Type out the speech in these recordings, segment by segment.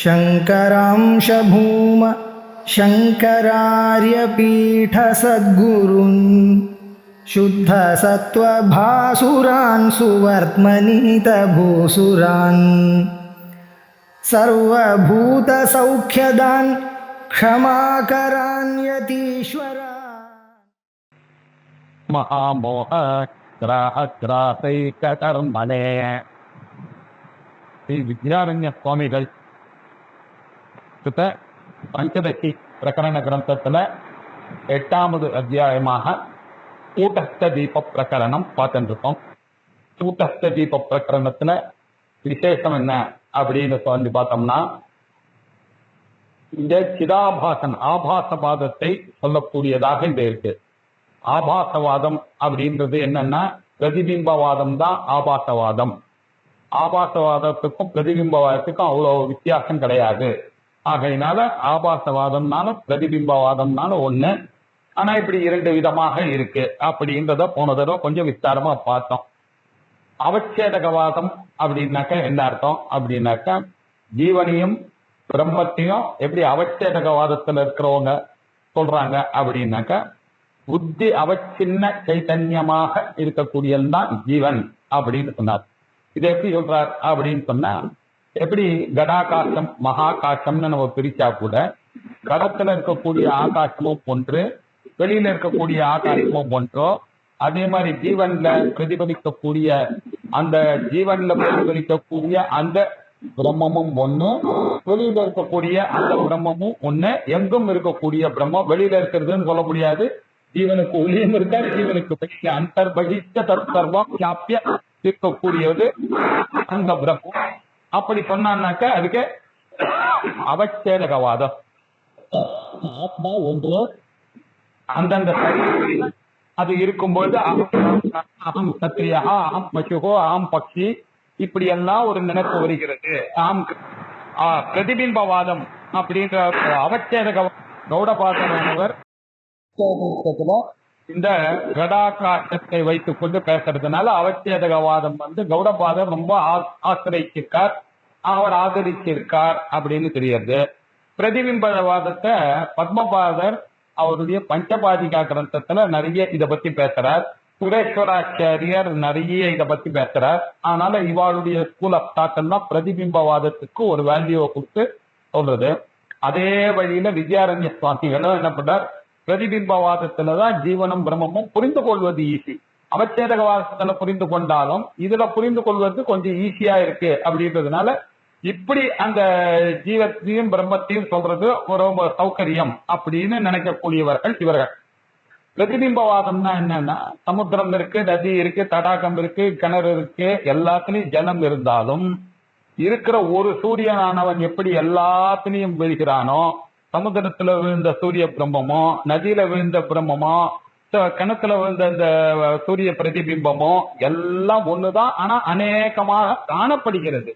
शङ्करांश भूम शङ्करार्यपीठसद्गुरून् शुद्धसत्त्वभासुरान् सुवर्त्मनीतभूसुरान् सर्वभूतसौख्यदान् क्षमाकरान् यतीश्वरान् महामोह ग्राहग्रासैककर्मणे श्री विद्यारण्य स्वामिகள் पंचदशी प्रकरण ग्रंथத்துல 8வது அத்தியாயமாக கூட்டஸ்த தீப பிரகரணம் பார்த்துருக்கோம். கூட்டஸ்த தீப பிரகரணத்துல விசேஷம் என்ன அப்படின்னு சொல்லி பார்த்தோம்னா, இந்த சிதாபாசன் ஆபாசவாதத்தை சொல்லக்கூடியதாக இந்த இருக்கு. ஆபாசவாதம் அப்படின்றது என்னன்னா, பிரதிபிம்பவாதம் தான் ஆபாசவாதம். ஆபாசவாதத்துக்கும் பிரதிபிம்பவாதத்துக்கும் அவ்வளவு வித்தியாசம் கிடையாது. ஆகையினால ஆபாசவாதம்னால பிரதிபிம்பவாதம்னால ஒண்ணு, ஆனா இப்படி 2 விதமாக இருக்கு அப்படின்றத போன தடவை கொஞ்சம் விஸ்தாரமா பார்த்தோம். அவச்சேதகவாதம் அப்படின்னாக்க என்ன அர்த்தம் அப்படின்னாக்கா, ஜீவனையும் பிரம்மத்தையும் எப்படி அவச்சேதகவாதத்துல இருக்கிறவங்க சொல்றாங்க அப்படின்னாக்கா, புத்தி அவச்சின்ன சைத்தன்யமாக இருக்கக்கூடியதுதான் ஜீவன் அப்படின்னு சொன்னார். இதை எப்படி சொல்றார் அப்படின்னு சொன்னா, எப்படி கடாகாசம் மகாகாசம்னு நம்ம பிரிச்சா கூட, கடத்துல இருக்கக்கூடிய ஆகாசமும் ஒன்று, வெளியில இருக்கக்கூடிய ஆகாசமும் ஒன்றோ, அதே மாதிரி ஜீவன்ல பிரதிபலிக்கக்கூடிய அந்த ஜீவன்ல பிரதிபலிக்கக்கூடிய அந்த பிரம்மமும் ஒண்ணு, வெளியில இருக்கக்கூடிய அந்த பிரம்மமும் ஒண்ணு. எங்கும் இருக்கக்கூடிய பிரம்மம் வெளியில இருக்கிறதுன்னு சொல்ல முடியாது. ஜீவனுக்கு ஒளியும் இருக்கா, ஜீவனுக்கு வெளியில அந்தர்பகிஷ்ட தற்சர்வம் வியாபிய இருக்கக்கூடியது அந்த பிரம்மம். அப்படி சொன்னான்னாக்க அதுக்கு அவச்சேதகவாதம். ஆத்மா ஒன்று, அந்தந்த அது இருக்கும்போது அகம் சத்திரியா, அகம் பசுகோ, அகம் பக்ஷி, இப்படி எல்லாம் ஒரு நினைப்பு வருகிறது. பிரதிபிம்பவாதம் அப்படின்ற அவச்சேதக கௌடபாதர் இந்த கடாகாசத்தை வைத்துக் கொண்டு பேசுறதுனால அவச்சேதகவாதம் கௌடபாதர் ரொம்ப ஆசிரியிருக்கார், அவர் ஆதரிச்சிருக்கார் அப்படின்னு தெரியுது. பிரதிபிம்பவாதத்தை பத்மபாதர் அவருடைய பஞ்சபாதிகா கிரந்தத்துல நிறைய இதை பத்தி பேசுறார். சுரேஸ்வராச்சாரியர் நிறைய இதை பத்தி பேசுறார். அதனால இவாளுடைய ஸ்கூல் ஆஃப் தாட்டம் தான் பிரதிபிம்பவாதத்துக்கு ஒரு வேல்யூவை கொடுத்து சொல்றது. அதே வழியில வித்யாரண்ய சுவாமிகளும் என்ன பண்றார், பிரதிபிம்பவாதத்துலதான் ஜீவனும் பிரம்மமும் புரிந்து கொள்வது ஈஸி. அவச்சேதகவாதத்துல புரிந்து கொண்டாலும் இதுல புரிந்து கொள்வது கொஞ்சம் ஈஸியா இருக்கு அப்படின்றதுனால இப்படி அந்த ஜீவத்தையும் பிரம்மத்தையும் சொல்றது ஒரு சௌகரியம் அப்படின்னு நினைக்கக்கூடியவர்கள் இவர்கள். பிரதிபிம்பவாதம்னா என்னன்னா, சமுத்திரம் இருக்கு, நதி இருக்கு, தடாகம் இருக்கு, கிணறு இருக்கு, எல்லாத்துலயும் ஜலம் இருந்தாலும் இருக்கிற ஒரு சூரியனானவன் எப்படி எல்லாத்திலையும் விழுகிறானோ, சமுத்திரத்துல விழுந்த சூரிய பிரம்மமோ, நதியில விழுந்த பிரம்மமோ, கிணத்துல விழுந்த இந்த சூரிய பிரதிபிம்பமோ எல்லாம் ஒண்ணுதான். ஆனா அநேகமாக காணப்படுகிறது,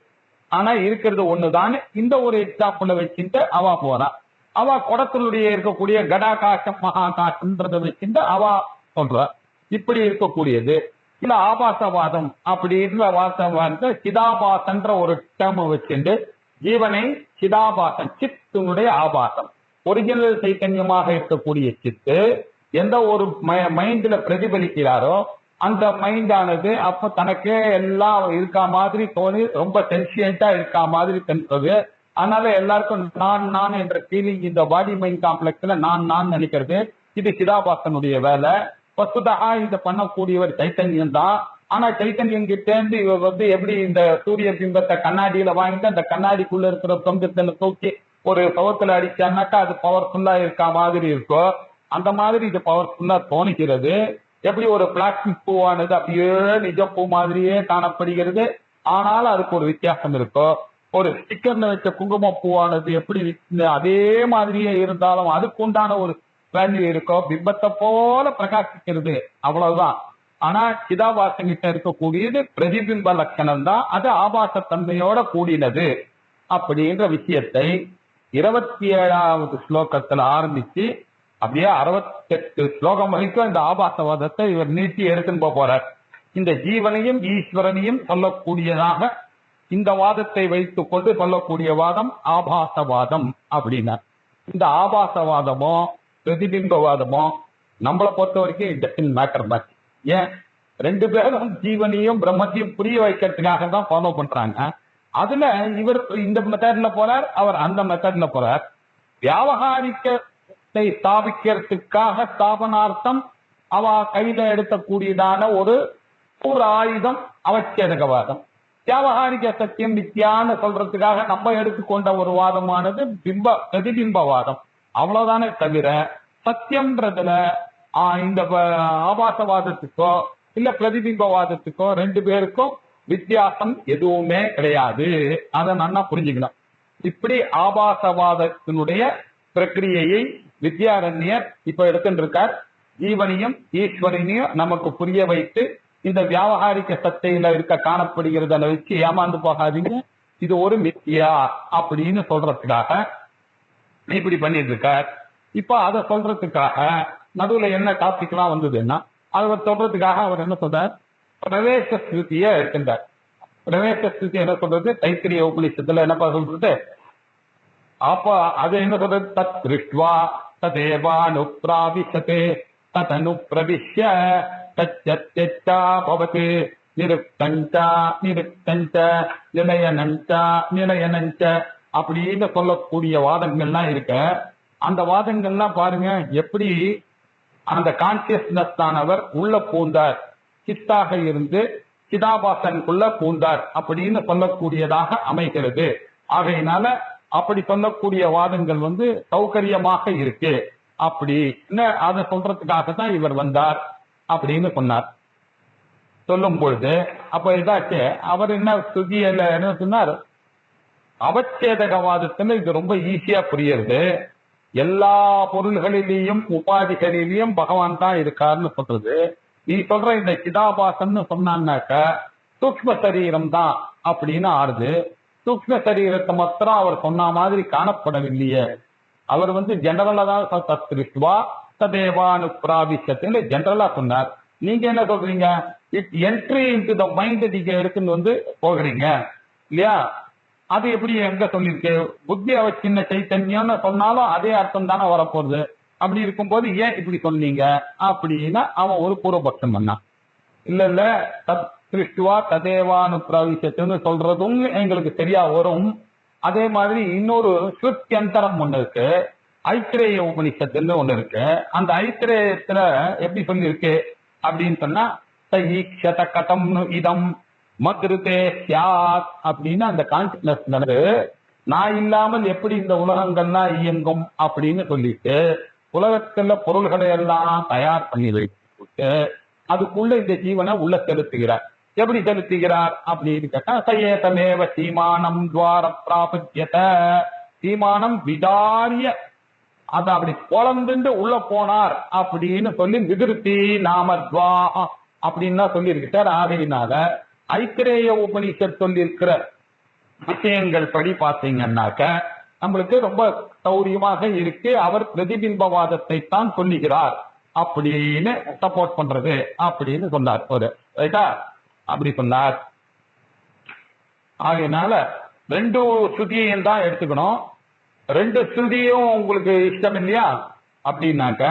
ஆனா இருக்கிறது ஒண்ணுதான். இந்த ஒரு எக்ஸாம்பிள வச்சுட்டு அவ போறான். அவ குடத்தினுடைய இருக்கக்கூடிய கடாகாசம் மகாகாசம்ன்றத வச்சுட்டு அவ சொல்ற. இப்படி இருக்கக்கூடியது இல்ல ஆபாசவாதம் அப்படின்ற வாசம் சிதாபாசன்ற ஒரு டேர்ம் வச்சுட்டு ஜீவனை சிதாபாசம், சித்தினுடைய ஆபாசம், ஒரிஜினல் சைத்தன்யமாக இருக்கக்கூடிய சித்து எந்த ஒரு மைண்ட்ல பிரதிபலிக்கிறாரோ அந்த மைண்டானது அப்ப தனக்கு எல்லாம் இருக்கா மாதிரி தோணி ரொம்ப சென்சியண்டா இருக்கா மாதிரி தென்பது. அதனால எல்லாருக்கும் நான் என்ற ஃபீலிங் இந்த பாடி மைண்ட் காம்ப்ளெக்ஸ்ல நான் நினைக்கிறது. இது சிதாபாசனுடைய வேலை. வஸ்துதா இதை பண்ணக்கூடியவர் சைத்தன்யம் தான். ஆனா சைத்தன்யம் கிட்ட இருந்து இவர் எப்படி இந்த சூரிய பிம்பத்தை கண்ணாடியில வாங்கிட்டு அந்த கண்ணாடிக்குள்ள இருக்கிற தொங்கத்துல தூக்கி ஒரு பவத்துல அடிச்சான்னாக்கா அது பவர்ஃபுல்லா இருக்கா மாதிரி இருக்கோ, அந்த மாதிரி இது பவர்ஃபுல்லா தோணிக்கிறது. எப்படி ஒரு பிளாஸ்டிக் பூவானது அப்படியே நிஜ பூ மாதிரியே காணப்படுகிறது, ஆனாலும் அதுக்கு ஒரு வித்தியாசம் இருக்கோ. ஒரு ஸ்டிக்கர்ல வச்ச குங்கும பூவானது எப்படி அதே மாதிரியே இருந்தாலும் அதுக்கு உண்டான ஒரு வேல்யூ இருக்கோ. பிம்பத்தை போல பிரகாசிக்கிறது, அவ்வளவுதான். ஆனா சிதாபாசம் கிட்ட இருக்கக்கூடியது பிரதிபிம்ப லட்சணம் தான், அது ஆபாசத்தன்மையோட கூடினது அப்படின்ற விஷயத்தை 27வது ஸ்லோகத்துல ஆரம்பிச்சு அப்படியே 68 ஸ்லோகம் வரைக்கும் இந்த ஆபாசவாதத்தை இவர் நீட்டி எடுத்துன்னு போறார். இந்த ஜீவனையும் ஈஸ்வரனையும் சொல்லக்கூடியதாக இந்த வாதத்தை வைத்துக் கொண்டு சொல்லக்கூடிய வாதம் ஆபாசவாதம் அப்படின்னா. இந்த ஆபாசவாதமோ பிரதிபிம்பவாதமோ நம்மளை பொறுத்த வரைக்கும் இட் டசன்ட் மேட்டர் மச். ஏன், ரெண்டு பேரும் ஜீவனையும் பிரம்மத்தையும் புரிய வைக்கிறதுக்காக தான் ஃபாலோ பண்றாங்க. அதுல இவர் இந்த மெத்தட்ல போறார், அவர் அந்த மெத்தட்ல போறார். வியாவகாரிக்கத்தை ஸ்தாபிக்கிறதுக்காக ஸ்தாபனார்த்தம் அவ கையில எடுக்கக்கூடியதான ஒரு ஆயுதம் அவச்சேதகவாதம். வியாவகாரிக சத்தியம் வித்தியான்னு சொல்றதுக்காக நம்ம எடுத்துக்கொண்ட ஒரு வாதமானது பிரதிபிம்பவாதம். அவ்வளவுதானே தவிர சத்தியம்ன்றதுல இந்த ஆபாசவாதத்துக்கோ இல்ல பிரதிபிம்பவாதத்துக்கோ ரெண்டு பேருக்கும் வித்தியாசம் எதுவுமே கிடையாது. அதை நல்லா புரிஞ்சுக்கணும். இப்படி ஆபாசவாதத்தினுடைய பிரக்கிரியையை வித்யாரண்யர் இப்ப எடுத்துட்டு இருக்கார். ஜீவனையும் ஈஸ்வரனையும் நமக்கு புரிய வைத்து இந்த வியாவகாரிக சத்தையில இருக்க காணப்படுகிறத வச்சு ஏமாந்து போகாதீங்க, இது ஒரு மித்தியா அப்படின்னு சொல்றதுக்காக இப்படி பண்ணிட்டு இருக்கார். இப்ப அதை சொல்றதுக்காக நடுவுல என்ன டாபிக்லாம் வந்ததுன்னா அதை சொல்றதுக்காக அவர் என்ன சொல்றார், பிரவேச ஸ்ருதியை இருக்கின்றார். பிரவேச ஸ்ருதி என்ன சொல்றது, தைத்திரிய உபநிஷத்துல என்னப்பா சொல்றது, அப்ப அது என்ன சொல்றது, தத் திருஷ்டுவா ததேவானுப்ராவிசதே ததனு பிரவிஷ்ய தச்சத்யச்சா பவதி நிருக்தஞ்ச நிருக்தஞ்ச நிலையனஞ்ச நிலையனஞ்ச அப்படின்னு சொல்லக்கூடிய வாதங்கள்லாம் இருக்க. அந்த வாதங்கள்லாம் பாருங்க எப்படி அந்த கான்சியஸ்னஸ் தானவர் உள்ள பூந்தார், சித்தாக இருந்து சிதாபாசனுக்குள்ள பூந்தார் அப்படின்னு சொல்லக்கூடியதாக அமைகிறது. ஆகையினால அப்படி சொல்லக்கூடிய வாதங்கள் சௌகரியமாக இருக்கு அப்படின்னு அதை சொல்றதுக்காக தான் இவர் வந்தார் அப்படின்னு சொன்னார். சொல்லும் பொழுது அப்ப இதாச்சு அவர் என்ன ஸ்ருதியில என்ன சொன்னார், அவச்சேதகவாதத்துல இது ரொம்ப ஈஸியா புரியுது. எல்லா பொருள்களிலேயும் உபாதிகளிலேயும் பகவான் தான் இருக்காருன்னு சொல்றது. நீ சொல்ற இந்த சிதாபாசன்னு சொன்னான்னாக்க சூக்ம சரீரம் தான் அப்படின்னு ஆறுது. சூக்ம சரீரத்தை மாத்திரம் அவர் சொன்ன மாதிரி காணப்படவில்லையே. அவர் ஜெனரலா தான் தத்ருஷ்டுவா ததேவானு பிராவிஷத்துன்னு ஜெனரலா சொன்னார். நீங்க என்ன சொல்றீங்க, it entry into the mind நீங்க எடுத்துன்னு போகிறீங்க இல்லையா? அது எப்படி எங்க சொல்லியிருக்கு, புத்தி அவச்சின்ன சைத்தன்யம்னு சொன்னாலும் அதே அர்த்தம் தானே வரப்போகுது. அப்படி இருக்கும்போது ஏன் இப்படி சொன்னீங்க அப்படின்னா அவன் ஒரு பூர்வபக்ஷம் பண்ணான். இல்ல தத் திருஷ்டுவா ததேவானு பிராவிஷத்துன்னு சொல்றதும் எங்களுக்கு சரியா வரும். அதே மாதிரி இன்னொரு ஸ்ருத்யந்தரம் ஒண்ணு இருக்கு, ஐத்திரேய உபனிஷத்துன்னு ஒண்ணு இருக்கு. அந்த ஐத்திரேயத்துல எப்படி சொல்லியிருக்கு அப்படின்னு சொன்னா ஈக்ஷத கதம் இதம் மத்ருதே சியாத் அப்படின்னு அந்த கான்சியஸ்னஸ் நடந்து நான் இல்லாமல் எப்படி இந்த உலகங்கள்லாம் இயங்கும் அப்படின்னு சொல்லிட்டு உலகத்துல பொருள்களை எல்லாம் தயார் பண்ணி வைத்து அதுக்குள்ள இந்த ஜீவனை உள்ள செலுத்துகிறார். எப்படி செலுத்துகிறார் அப்படின்னு கேட்டா சயேதமேவ சீமானம் துவார பிராபத்யத, சீமானம் விதாரிய அது அப்படி பொழந்துட்டு உள்ள போனார் அப்படின்னு சொல்லி விதிருத்தி நாமத்வா அப்படின்னு தான் சொல்லி இருக்கார். ஆகையினால ஐத்திரேய உபனிஷத் சொல்லி இருக்கிற விஷயங்கள் படி பார்த்தீங்கன்னாக்க நம்மளுக்கு ரொம்ப சௌரியமாக இருக்கு. அவர் பிரதிபிம்பவாதத்தை தான் சொல்லுகிறார் அப்படின்னு சப்போர்ட் பண்றது அப்படின்னு சொன்னார். ஒரு ரைட்டா அப்படி சொன்னார். ஆகையினால ரெண்டு ஸ்ருதியையும் தான் எடுத்துக்கணும். ரெண்டு ஸ்ருதியும் உங்களுக்கு இஷ்டம் இல்லையா அப்படின்னாக்க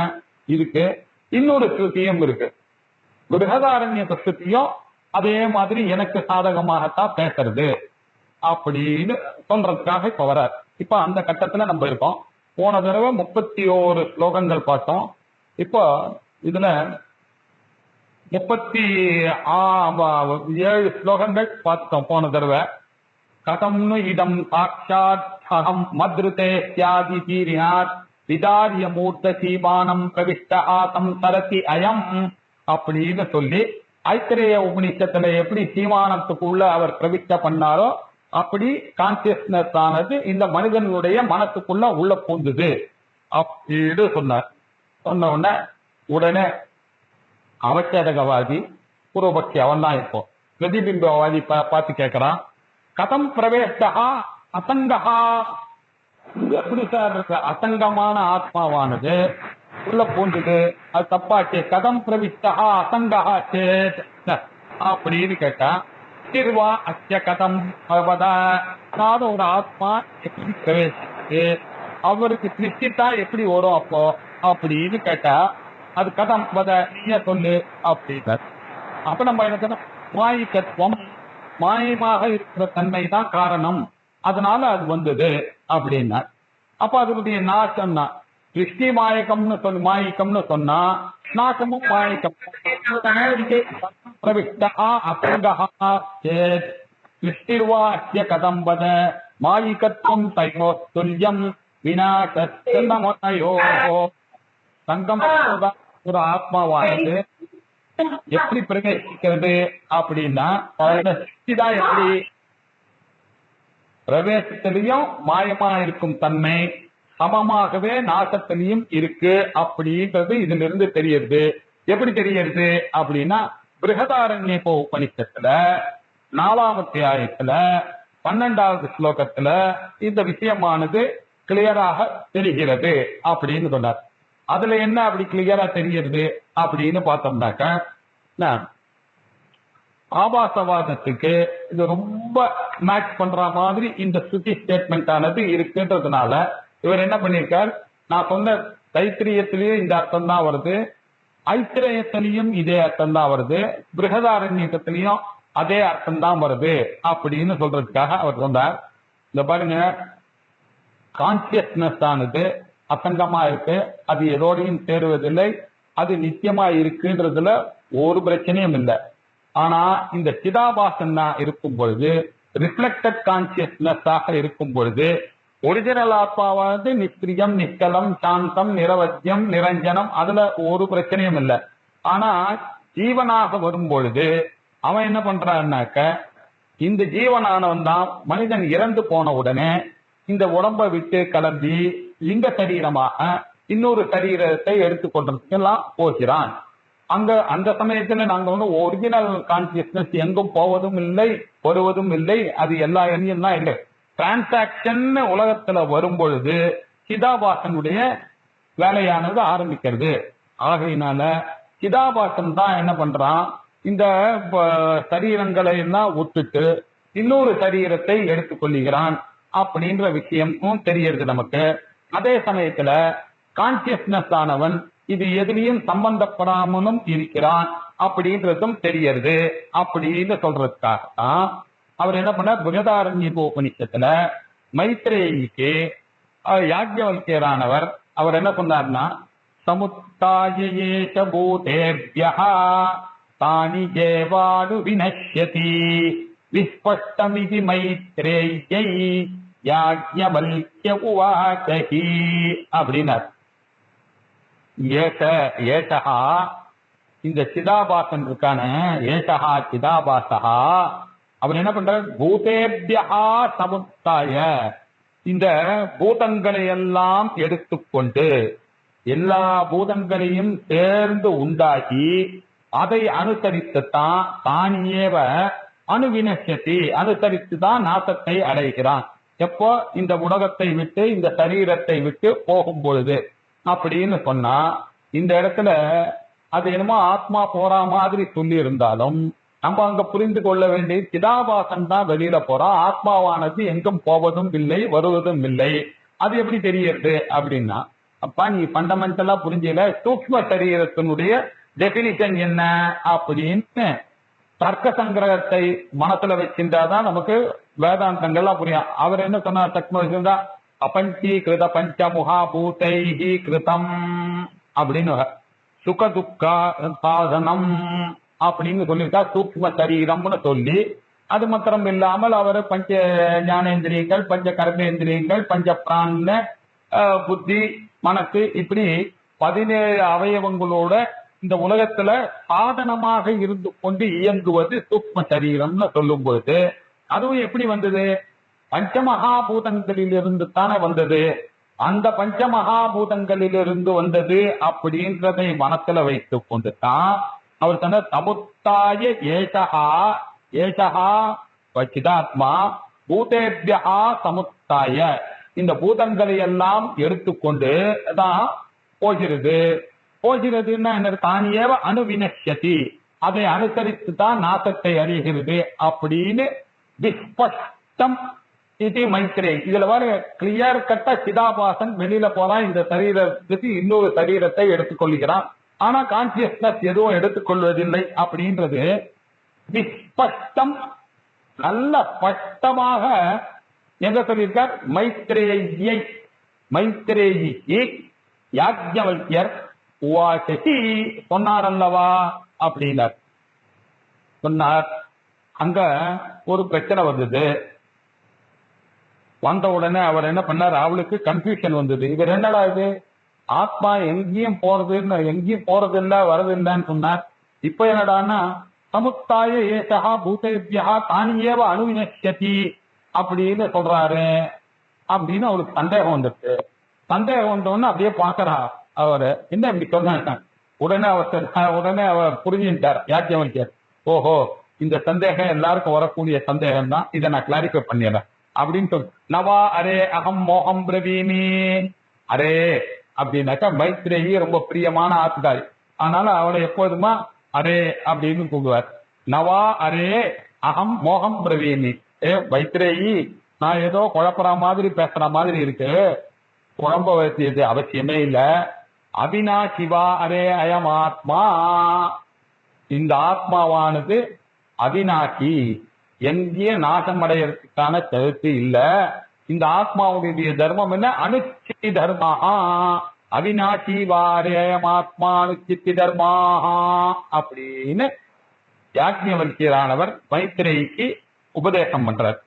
இதுக்கு இன்னொரு ஸ்ருதியும் இருக்கு. பிருகதாரண்ய ஸ்ருதியும் அதே மாதிரி எனக்கு சாதகமாகத்தான் பேசுறது அப்படின்னு சொல்றதுக்காக இப்ப வர்றார். இப்ப அந்த கட்டத்துல நம்ம இருக்கோம். போன தடவை 31 ஸ்லோகங்கள் பார்த்தோம். இப்போ இதுல 37 ஸ்லோகங்கள் பார்த்தோம் போன தடவை. கதம்னு இடம் சாட்சாத் அகம் மத்ருதே ஸ்யாதி தீரியாத் விதாரிய மூர்த்த சீமானம் பிரவிஷ்ட ஆசம் சரதி அயம் அப்படின்னு சொல்லி ஐத்திரேய உபநிஷத்துல எப்படி சீமானத்துக்குள்ள அவர் பிரவிஷ்ட பண்ணாரோ அப்படி கான்சியஸ்னஸ் ஆனது இந்த மனிதனுடைய மனசுக்குள்ள உள்ள பூந்துது அப்படின்னு சொன்னார். சொன்ன உடனே அவச்சேதகவாதி பூர்வபக்ஷி அவன் தான் இப்போ பிரதிபிம்பவாதி பார்த்து கேட்கிறான், கதம் பிரவேஷ்டா அசங்கஹா, எப்படி சார் அசங்கமான ஆத்மாவானது உள்ள பூந்துது, அது தப்பாச்சு. கதம் பிரவிஷ்டா அசங்கஹா சேத் அப்படின்னு கேட்டா சிருஷ்டிர்வா அஸ்ய கதம் பவத, அதாவது ஒரு ஆத்மா எப்படி பிரவேசிச்சு அவருக்கு சிருஷ்டித்தா எப்படி வரும் அப்போ அப்படின்னு கேட்டா அது கதம் பத நீய சொல்லு அப்படின்னார். அப்ப நம்ம என்ன சொன்னோம், மாயிகத்துவம், மாயமாக இருக்கிற தன்மை தான் காரணம், அதனால அது வந்தது அப்படின்னா. அப்ப அதனுடைய நாசம்னா சிருஷ்டி மாயக்கம்னு சொல்லி மாயிக்கம்னு சொன்னா நாசமும் மாயக்கம். பிரவிஷ்டா அபங்கஹா சேத் சிருஷ்டிர்வா அஸ்ய கதம் வத மாயிகத்துவம் தயோ துல்யம் விநாசமோ. சங்கம் ஒரு ஆத்மாவானது எப்படி பிரவேசிக்கிறது அப்படின்னா சிருஷ்டிதான் எப்படி பிரவேசத்திலையும் மாயமா இருக்கும் தன்மை சமமாகவே நாசத்திலையும் இருக்கு அப்படின்றது இதுல இருந்து தெரியுது. எப்படி தெரியுது அப்படின்னா பிருகதாரண்யக உபனிஷத்துல 4ஆம் அத்தியாயத்துல 12வது ஸ்லோகத்துல இந்த விஷயமானது கிளியராக தெரிகிறது அப்படின்னு சொன்னார். அதுல என்ன அப்படி கிளியரா தெரியுது அப்படின்னு பார்த்தோம்னாக்க ஆபாசவாதத்துக்கு இது ரொம்ப மேட்ச் பண்ற மாதிரி இந்த ஸ்ருதி ஸ்டேட்மெண்ட் ஆனது இருக்குன்றதுனால இவர் என்ன பண்ணியிருக்கார், நான் சொன்ன தைத்திரியத்திலையும் இந்த அர்த்தம் தான் வருது, ஐத்திரேயத்திலையும் இதே அர்த்தம் தான் வருது, பிருகதாரண்யத்திலையும் அதே அர்த்தம் தான் வருது அப்படின்னு சொல்றதுக்காக அவர் சொன்னார். இந்த பாருங்க, கான்சியஸ்னஸ் ஆனது அசங்கமா இருக்கு, அது எதோடையும் சேருவதில்லை, அது நித்தியமா இருக்குன்றதுல ஒரு பிரச்சனையும் இல்லை. ஆனா இந்த சிதாபாசனா இருக்கும் பொழுது, ரிஃப்ளெக்டட் கான்சியஸ்னஸ் ஆக இருக்கும் பொழுது ஒரிஜினல் ஆத்மாவானது நிஷ்கிரியம், நிஷ்கலம், சாந்தம், நிரவத்தியம், நிரஞ்சனம், அதுல ஒரு பிரச்சனையும் இல்லை. ஆனா ஜீவனாக வரும் பொழுது அவன் என்ன பண்றான்னாக்க, இந்த ஜீவனானவன் தான் மனிதன் இறந்து போன உடனே இந்த உடம்பை விட்டு கலந்தி லிங்க சரீரமாக இன்னொரு சரீரத்தை எடுத்துக்கொண்டதுக்கெல்லாம் போகிறான். அங்க அந்த சமயத்துல நாங்க வந்து ஒரிஜினல் கான்சியஸ்னஸ் எங்கும் போவதும் இல்லை வருவதும் இல்லை, அது எல்லா எண்ணியும் தான் இல்லை. டிரான்சாக்சன் உலகத்துல வரும் பொழுது சிதாபாசனுடைய வேலையானது ஆரம்பிக்கிறது. ஆகையினால சிதாபாசன் தான் என்ன பண்றான், இந்த சரீரங்களை எல்லாம் ஒத்துட்டு இன்னொரு சரீரத்தை எடுத்துக்கொள்கிறான் அப்படின்ற விஷயமும் தெரியுது நமக்கு. அதே சமயத்துல கான்சியஸ்னஸ் ஆனவன் இது எதிலையும் சம்பந்தப்படாமலும் இருக்கிறான் அப்படின்றதும் தெரியுது அப்படின்னு சொல்றதுக்காக அவர் என்ன பண்ண, பிருகதாரண்யக உபனிஷத்துல மைத்ரேயிக்கு யாஜ்ஞவல்கியரானவர் அவர் என்ன சொன்னார்னா, சமுத்தாயேஷ பூதேப்யஹ தானி ஏவானு வினஷ்யதி விஸ்பஷ்டமிதி மைத்ரேயை யாஜ்ஞவல்க்ய உவாசகி அப்படின்னார். ஏஷஹா இந்த சிதாபாசன் இருக்கான, ஏஷஹா சிதாபாசஹா அவர் என்ன பண்றார், பூதேபியா சமுத்தாய இந்த பூதங்களை எல்லாம் எடுத்துக்கொண்டு எல்லா பூதங்களையும் சேர்ந்து உண்டாக்கி அதை அனுசரித்துத்தான் தானியேவ அணுவினசதி அனுசரித்து தான் நாசத்தை அடைகிறான். எப்போ இந்த உலகத்தை விட்டு இந்த சரீரத்தை விட்டு போகும் பொழுது அப்படின்னு சொன்னா, இந்த இடத்துல அது என்னமோ ஆத்மா போற மாதிரி சொல்லி இருந்தாலும் நம்ம அங்க புரிந்து கொள்ள வேண்டிய சிதாபாசன் தான் வெளியில போறான், ஆத்மாவானது எங்கும் போவதும் இல்லை வருவதும் இல்லை. அது எப்படி தெரியுது அப்படின்னா, அப்பா நீ ஃபண்டமெண்டலா புரிஞ்சல, சூக்ஷ்ம சரீரத்தினுடைய டெபினிஷன் என்ன அப்படின்னு தர்க்க சங்கிரகத்தை மனசுல வச்சிருந்தாதான் நமக்கு வேதாந்தங்கள்லாம் புரியும். அவர் என்ன சொன்னார், தக்ம வச்சிருந்தா அபஞ்சீகிருத பஞ்சமுகா பூதைஹி கிருதம் அப்படின்னு சுக துக்கா சாதனம் அப்படின்னு சொல்லியிருக்கா, சூக்ஷ்ம சரீரம்னு சொல்லி. அது மாத்திரம் இல்லாமல் அவர் பஞ்ச ஞானேந்திரியங்கள், பஞ்ச கர்மேந்திரியங்கள், பஞ்ச பிராண, புத்தி, மனசு, இப்படி 17 அவயவங்களோட இந்த உலகத்துல சாதனமாக இருந்து கொண்டு இயங்குவது சூக்ஷ்ம சரீரம்னு சொல்லும் பொழுது அதுவும் எப்படி வந்தது, பஞ்சமகாபூதங்களிலிருந்து தானே வந்தது. அந்த பஞ்சமகாபூதங்களிலிருந்து வந்தது அப்படின்றதை மனசுல வைத்து கொண்டு தான் அவர் சொன்ன சமுத்தாய ஏஷஹா ஏஷஹா சிதாத்மா பூதேபியா சமுத்தாய இந்த பூதங்களை எல்லாம் எடுத்துக்கொண்டு தான் போகிறது. போகிறதுன்னா என்ன, தானியேவ அணுவினஷ்யதி அதை அனுசரித்து தான் நாசத்தை அறிகிறது அப்படின்னு விஸ்பஷ்டம் இது மைத்ரேயி. இதுல வர கிளியர் கட்டா சிதாபாசன் வெளியில போறான், இந்த சரீரத்துக்கு இன்னொரு சரீரத்தை எடுத்துக்கொள்கிறான், ஆனா கான்சியஸ்னஸ் எதுவும் எடுத்துக்கொள்வதில்லை அப்படின்றது விஸ்பஷ்டம் நல்ல ஸ்பஷ்டமாக எங்க சொல்லியிருக்கார்? மைத்ரேயிக்கு யாஜ்ஞவல்யர் உவாசகி சொன்னார் அல்லவா அப்படின்னார். சொன்னார். அங்க ஒரு பிரச்சனை வந்தது. வந்த உடனே அவர் என்ன பண்ணார்? அவளுக்கு கன்ஃபியூஷன் வந்தது. இவர் என்னடா இது ஆத்மா எங்கேயும் போறது இல்ல வரது இல்லைன்னு சொன்னார். இப்ப என்னடான்னா சமுத்தாய ஏசா பூதேபியா தானியேவ அணுவினி அப்படின்னு சொல்றாரு அப்படின்னு அவளுக்கு சந்தேகம் வந்துருச்சு. சந்தேகம் வந்தோன்னு அப்படியே பாக்குறா அவரு, என்ன இப்படி சொன்னாங்க. உடனே அவர் புரிஞ்சுட்டார் யாஜ்ஞவல்யர். ஓஹோ, இந்த சந்தேகம் எல்லாருக்கும் வரக்கூடிய சந்தேகம் தான், இதை நான் கிளாரிஃபை பண்ணிடுறேன் அப்படின்னு சொல்லி நவா அரே அகம் மோகம் பிரவீமி. அரே அப்படின்னாக்கா மைத்ரேயி ரொம்ப பிரியமான ஆத்காரி, அதனால அவளை எப்போதுமா அரே அப்படின்னு கூப்பிடுவார். நவா அரே அகம் மோகம் பிரவீமி. மைத்ரேயி, நான் ஏதோ குழப்பற மாதிரி பேசுற மாதிரி இருக்கு, குழம்ப வேண்டியது அவசியமே இல்ல. அவினாசிவா அரே அயம் ஆத்மா. இந்த ஆத்மாவானது அவினாசி, எங்கேயும் நாசம் அடையறதுக்கான கருத்து இல்ல. இந்த ஆத்மாவுடைய தர்மம் என்ன? அனுச்சித்தி தர்மா. அவினாசி வாரேயம் ஆத்மா அனுச்சித்தி தர்மா அப்படின்னு யாஜ்ஞவல்கியரானவர் மைத்ரேயிக்கு உபதேசம் பண்றார்.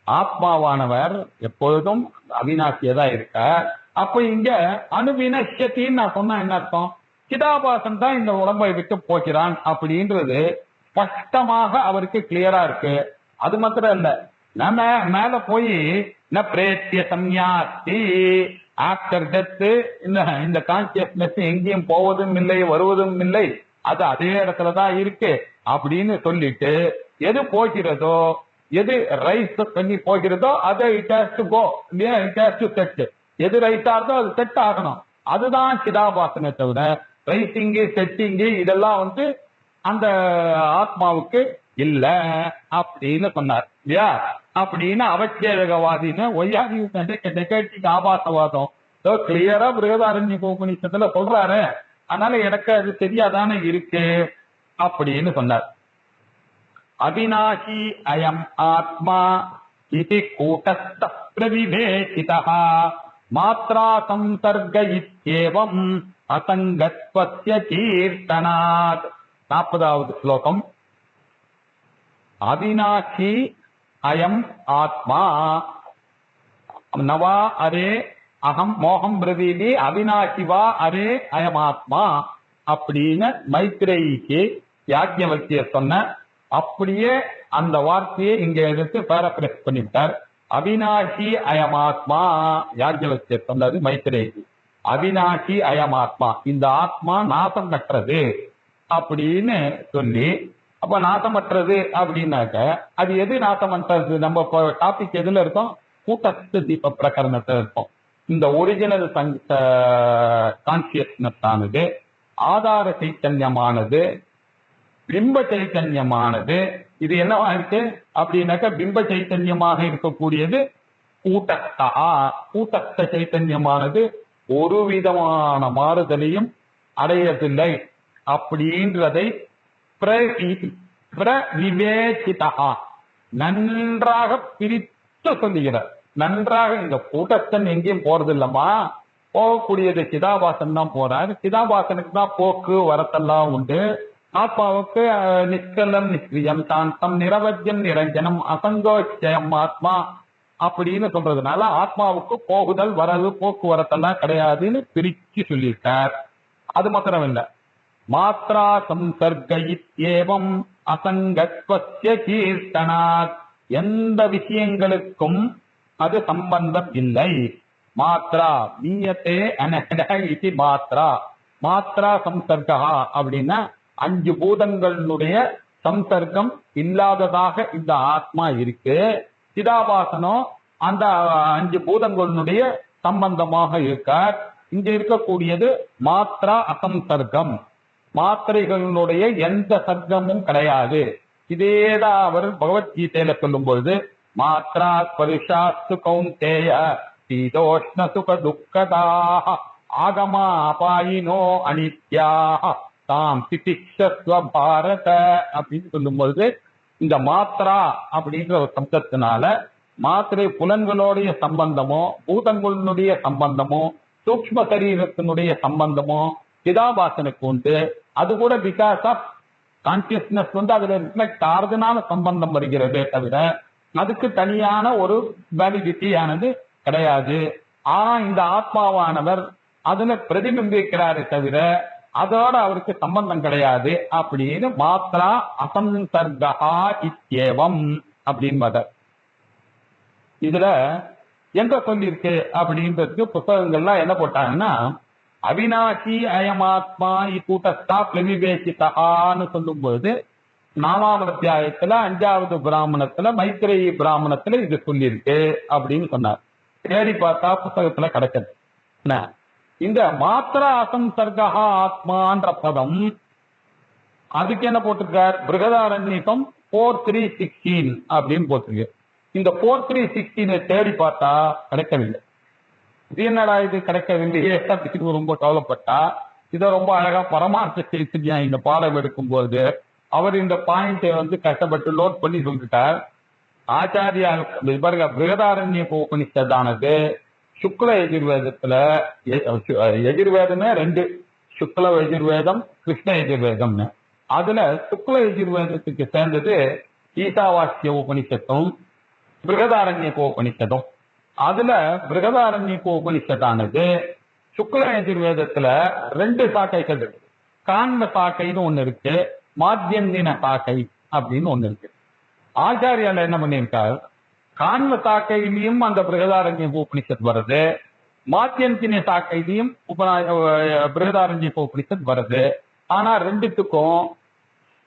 ஆத்மாவானவர் எப்பொழுதும் அவினாசியதான் இருக்க. அப்ப இங்க அணுவினசத்தின்னு நான் சொன்னா என்ன அர்த்தம்? சிதாபாசன் தான் இந்த உடம்பை விட்டு போகிறான் அப்படின்றது ஸ்பஷ்டமாக அவருக்கு கிளியரா இருக்கு. அது மாத்திரம் இல்ல, நம்ம மேல போய் பிரேத்திய சம்யாஸ்தி, ஆஃப்டர் டெத் இந்த கான்சியஸ்னஸ் எங்கேயும் போவதும் இல்லை வருவதும் இல்லை, அது அதே இடத்துலதான் இருக்கு அப்படின்னு சொல்லிட்டு எது போகிறதோ, எது ரைஸ் பண்ணி போகிறதோ அதை இட் ஹேஸ் டு கோ, இல்லையா? It has to set. எது ரைஸ் ஆகுதோ அது செட் ஆகணும். அதுதான் சிதாபாசனை தவிர ரைசிங்கு செட்டிங்கு இதெல்லாம் அந்த ஆத்மாவுக்கு இல்ல அப்படின்னு சொன்னார், இல்லையா? அப்படின்னு அவச்சேதகவாதின்னு ஒய்யாதி நெகட்டிவ் ஆபாசவாதம் கிளியரா பிருகதாரண்யக உபநிஷத்துல சொல்றாரு. அதனால எனக்கு அது சரியாதானே இருக்கு அப்படின்னு சொன்னார். அவிநாசி அயம் ஆத்மா இது கூட்டஸ்த பிரவிவேசிதா மாத்ரா சம்சர்க இத்யேவம் அசங்கத்வஸ்ய கீர்த்தனாத். 40வது ஸ்லோகம். அவிநாசி அயம் ஆத்மா நவா அரே அகம் மோகம் பிரவீதி அவிநாசி வா அரே அயம் ஆத்மா அப்படின்னு மைத்ரேயிக்கு யாஜ்ஞவல்கியர் சொன்ன அப்படியே அந்த வார்த்தையை இங்க எடுத்து பேராபிரஸ் பண்ணிவிட்டார். அவிநாசி அயமாத்மா யாஜ்ஞவல்கியர் சொன்னது மைத்ரேயி. அவிநாசி அயமாத்மா, இந்த ஆத்மா நாசம் கட்டுறது அப்படின்னு சொல்லி, அப்ப நாசமற்றது அப்படின்னாக்க அது எது நாசமற்றது? நம்ம டாபிக் எதுல இருக்கோம்? கூட்டஸ்து தீப பிரகரணத்துல இருக்கோம். இந்த ஒரிஜினல் கான்சியஸ்னஸ் ஆனது, ஆதார சைத்தன்யமானது, பிம்ப சைத்தன்யமானது, இது என்னவா இருக்கு அப்படின்னாக்க பிம்ப சைத்தன்யமாக இருக்கக்கூடியது கூட்டஸ்தா. கூட்டஸ்த சைத்தன்யமானது ஒரு விதமான மாறுதலையும் அடையதில்லை அப்படின்றதை பிரவிவேசிதா நன்றாக பிரித்து சொல்லுகிறார். நன்றாக இந்த கூட்டஸ்தன் எங்கேயும் போறது இல்லம்மா, போகக்கூடியது சிதாபாசன் தான் போறாரு. சிதாபாசனுக்கு தான் போக்கு வரத்தெல்லாம் உண்டு. ஆத்மாவுக்கு நிஷ்கலம் நிஷ்கிரியம் சாந்தம் நிரவத்தியம் நிரஞ்சனம் அசங்கோச்சயம் ஆத்மா அப்படின்னு சொல்றதுனால ஆத்மாவுக்கு போகுதல் வரது போக்குவரத்தெல்லாம் கிடையாதுன்னு பிரிச்சு சொல்லிட்டார். அது மாத்திரம் இல்ல, மாத்ரா சம்சர்க இத்யேவம் அசங்கத்வஸ்ய கீர்த்தனாத், எந்த விஷயங்களுக்கும் அது சம்பந்தம் இல்லை. மாத்ரா மீயத்தே அனஹட இதி மாத்ரா. மாத்ரா சம்சர்கா அப்படின்னா 5 பூதங்களுடைய சம்சர்க்கம் இல்லாததாக இந்த ஆத்மா இருக்கு. சிதாபாசனம் அந்த 5 பூதங்களுடைய சம்பந்தமாக இருக்கார். இங்க இருக்கக்கூடியது மாத்ரா அசம்சர்க்கம். மாத்திரைகளுடைய எந்த சர்க்கமும் கிடையாது. இதேதான் அவர் பகவத்கீதையில சொல்லும் பொழுது மாத்ரா ஸ்பரிஷாஸ்து கௌந்தேய சீதோஷ்ண சுக துக்கதாக ஆகமா அபாயினோ அனித்யாக தாம் திதிக்ஷஸ்வ பாரத அப்படின்னு சொல்லும் பொழுது இந்த மாத்ரா அப்படின்ற ஒரு சப்தத்தினால மாத்திரை புலன்களுடைய சம்பந்தமோ பூதங்களுடைய சம்பந்தமோ சூக்ஷ்ம சரீரத்தினுடைய சம்பந்தமோ சிதாபாசனுக்கு உண்டு. அது கூட பிகாஸ் ஆஃப் கான்சியஸ்னஸ் அதுல ரிஃப்ளெக்ட் ஆறதுனால சம்பந்தம் வருகிறதே தவிர அதுக்கு தனியான ஒரு வேலிடிட்டியானது கிடையாது. ஆனா இந்த ஆத்மாவானவர் அதுல பிரதிபிம்பிக்கிறாரே தவிர அதோட அவருக்கு சம்பந்தம் கிடையாது அப்படின்னு மாத்ரா அசம்சர்கா இத்யேவம் அப்படின்னு இதுல எங்க சொல்லியிருக்கு அப்படின்றதுக்கு புத்தகங்கள்லாம் என்ன போட்டாங்கன்னா அவினாசி அயமாத்மா இக்கூட்டஸ்தா பிரவிவேசிதான்னு சொல்லும் பொழுது 4ஆம் அத்தியாயத்துல 5வது பிராமணத்துல மைத்ரேயி பிராமணத்துல இது சொல்லியிருக்கு அப்படின்னு சொன்னார். தேடி பார்த்தா புத்தகத்துல கிடைச்சது. இந்த மாத்திரா அசம்சர்கா ஆத்மான்ற பதம் அதுக்கு என்ன போட்டிருக்கார்? பிருகதாரண்யகம் 4316 அப்படின்னு போட்டிருக்கு. இந்த 4316 தேடி பார்த்தா கிடைக்கவில்லை. இது என்னடா இது கிடைக்கவில்லையே அப்படின்னு ரொம்ப கவலைப்பட்டா இதை ரொம்ப அழகா பரமார்த்த செய்தியா இந்த பாடம் எடுக்கும் போது அவர் இந்த பாயிண்டை கஷ்டப்பட்டு லோட் பண்ணி சொல்லிட்டார். ஆச்சாரியா பிருகதாரண்ய உபனிஷத்தானது சுக்ல எஜுர்வேதத்துல எஜுர்வேதமே 2 சுக்ல எஜுர்வேதம் கிருஷ்ண எஜுர்வேதம்னு. அதுல சுக்ல எஜுர்வேதத்துக்கு சேர்ந்தது ஈசாவாசிய உபனிஷத்தும் பிருகதாரண்ய உபனிஷத்தும். அதுல பிருகதாரண்ய உபனிஷத்தானது சுக்ல எஜுர்வேதத்துல 2 சாக்கைகள் இருக்கு. காண்ம சாக்கைன்னு ஒண்ணு இருக்கு, மாத்தியந்தின சாக்கை அப்படின்னு ஒண்ணு இருக்கு. ஆச்சாரியால என்ன பண்ணியிருக்காரு? காண்ம சாக்கையிலையும் அந்த பிருகதாரண்ய உபனிஷத் வருது, மாத்தியந்தின சாக்கையிலையும் பிருகதாரண்ய உபனிஷத் வருது. ஆனா 2த்துக்கும்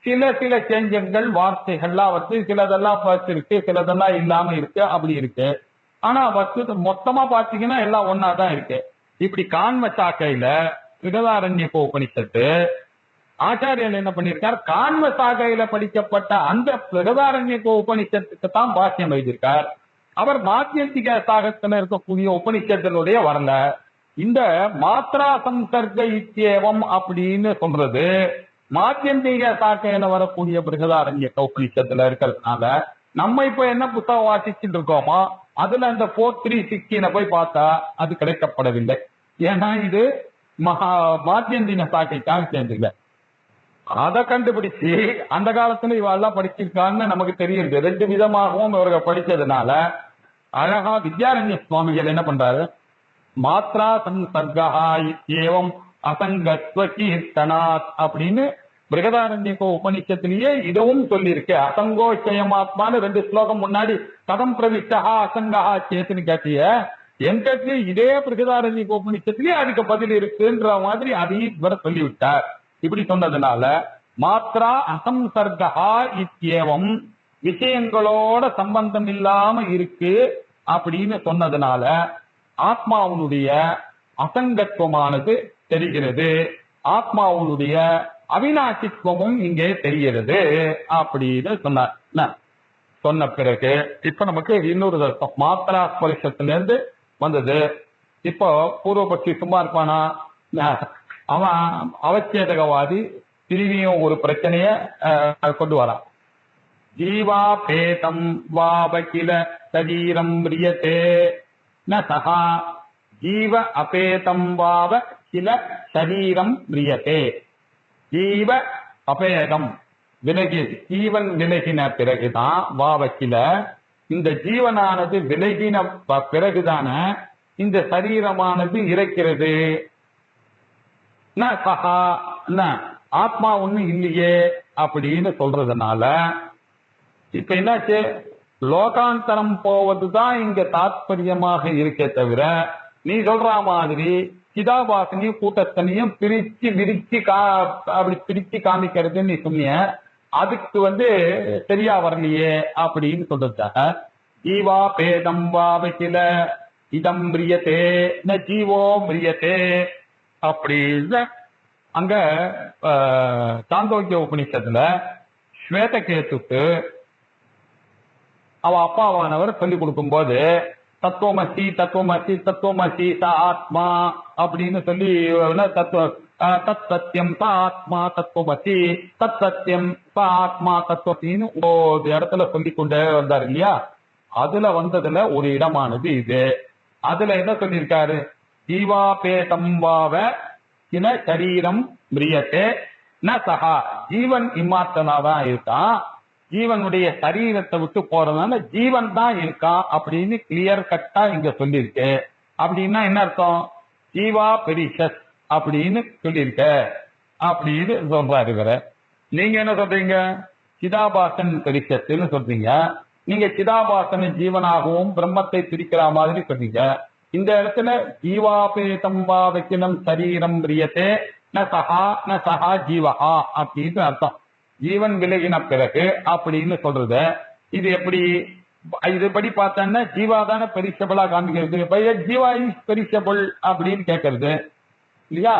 சில சேஞ்சங்கள் வார்த்தைகள்லாம் சிலதெல்லாம் இருக்கு, சிலதெல்லாம் இல்லாம இருக்கு, அப்படி இருக்கு. ஆனா மொத்தமா பாத்தீங்கன்னா எல்லாம் ஒன்னாதான் இருக்கு. இப்படி காண்ம சாக்கையில பிருகதாரண்ய உபனிஷத்து ஆச்சாரியன் என்ன பண்ணிருக்கார்? காண்ம சாகையில படிக்கப்பட்ட அந்த பிருகதாரண்ய உபனிஷத்துக்கு தான் பாக்கியம் எழுதியிருக்கார். அவர் மாத்தியந்திக சாகத்துல இருக்கக்கூடிய உபனிஷத்தினுடைய வரல. இந்த மாத்ரா சம்சர்க இத்யேவம் அப்படின்னு சொல்றது மாத்தியந்திக சாக்கையில வரக்கூடிய பிருகதாரண்ய உபனிஷத்துல இருக்கிறதுனால நம்ம இப்ப என்ன புத்தகம் வாசிச்சுட்டு இருக்கோமோ அதுல அந்த 4316 போய் பார்த்தா அது கிடைக்கப்படவில்லை. ஏன்னா இது மாத்தியந்தின சாக்கைக்காக சேர்ந்துல. அதை கண்டுபிடிச்சு அந்த காலத்துல இவெல்லாம் படிச்சிருக்கான்னு நமக்கு தெரியுது. 2 விதமாகவும் இவர்கள் படிச்சதுனால அழகா வித்யாரண்ய சுவாமிகள் என்ன பண்றாரு? மாத்ரா சம்சர்கா இத்யேவம் அசங்கத்வ கீர்த்தனாத் அப்படின்னு பிருகதாரண்ய உபனிஷத்திலேயே இதுவும் சொல்லியிருக்கு. அசங்கோச்சயமாத்மான்னு 2 ஸ்லோகம் முன்னாடி கதம் பிரவிஷ்டா அசங்கா சேத்துன்னு கேட்டிய எங்களுக்கு இதே பிருகதாரண்ய உபனிஷத்திலேயே அதுக்கு பதில் இருக்குன்ற மாதிரி அதையும் இவரை சொல்லிவிட்டார். இப்படி சொன்னதுனால மாத்ரா அசம்சர்கா இத்யேவம் விஷயங்களோட சம்பந்தம் இல்லாம இருக்கு அப்படின்னு சொன்னதுனால ஆத்மாவுடைய அசங்கத்துவமானது தெரிகிறது, ஆத்மாவுடைய அவிநாசித்துவமும் இங்கே தெரிகிறது அப்படின்னு சொன்னார். சொன்ன பிறகு இப்ப நமக்கு இன்னொரு மாத்ரா ஸ்பரிசத்துல இருந்து வந்தது. இப்போ பூர்வபக்ஷி சும்மா இருப்பானா? அவன் அவச்சேதகவாதி திரும்பியும் ஒரு பிரச்சனைய கொண்டு வரான். ஜீவா பேதம் வாவகில சரீரம் பிரியத்தே ந சஹா ஜீவ அபேதம் வாவ கில சரீரம் பிரியத்தே. ஜீவ அபேதம் விலகி ஜீவன் விலகின பிறகுதான் வாவக்கில இந்த ஜீவனானது விலகின பிறகுதான இந்த சரீரமானது இருக்கிறது. சஹா ஆத்மா ஒண்ணு இல்லையே அப்படின்னு சொல்றதுனால இப்ப என்னாச்சு? லோகாந்தரம் போவதுதான் இங்க தாத்பரியமாக இருக்கே தவிர நீ சொல்ற மாதிரி சிதாபாசனையும் கூட்டத்தனையும் பிரிச்சு விரிச்சு அப்படி பிரிச்சு காமிக்கிறது நீ சொன்னிய அதுக்கு சரியா வரலையே அப்படின்னு சொல்றதாக ஜீவா பேதம் வாவகில இதம் பிரியத்தே ந ஜீவோ பிரியத்தே அப்படின்னு அங்க சாந்தோக்கிய உபநிஷத்துல ஸ்வேதகேத்துக்கு அவ அப்பாவானவர் சொல்லிக் கொடுக்கும் போது தத்துவமசி தத்துவமசி தத்துவமசி ச ஆத்மா அப்படின்னு சொல்லி தத்துவ தத் சத்தியம் ச ஆத்மா தத்துவமசி தத் சத்தியம் ச ஆத்மா தத்துவத்தின்னு ஒரு இடத்துல சொல்லி கொண்டே வந்தார் இல்லையா? அதுல வந்ததுல ஒரு இடமானது இது. அதுல என்ன சொல்லியிருக்காரு? ஜீவாபேதம்பாவ சில சரீரம் மிரியத்தே ந சகா. ஜீவன் இம்மார்த்தனாதான் இருக்கான், ஜீவனுடைய சரீரத்தை விட்டு போறதுனால ஜீவன் தான் இருக்கான் அப்படின்னு கிளியர் கட்டா இங்க சொல்லியிருக்கு. அப்படின்னா என்ன அர்த்தம்? ஜீவா பெரிஷஸ் அப்படின்னு சொல்லியிருக்க அப்படின்னு சொல்றாரு இவரு. நீங்க என்ன சொல்றீங்க? சிதாபாசன் பெரிஷஸ்ன்னு சொல்றீங்க. நீங்க சிதாபாசன ஜீவனாகவும் பிரம்மத்தை பிரிக்கிற மாதிரி சொன்னீங்க. இந்த இடத்துல ஜீவாபேதம் வைக்கணும் சரீரம் பிரியத்தே ந சகா ஜீவஹா அப்படின்னு அர்த்தம். ஜீவன் விலகின பிறகு அப்படின்னு சொல்றது. இது எப்படி? இதுபடி பார்த்தோன்னா ஜீவா தானே பெரிஷபிளா காமிக்கிறது. ஜீவா இஸ் பெரிஷபிள் அப்படின்னு கேட்கறது இல்லையா?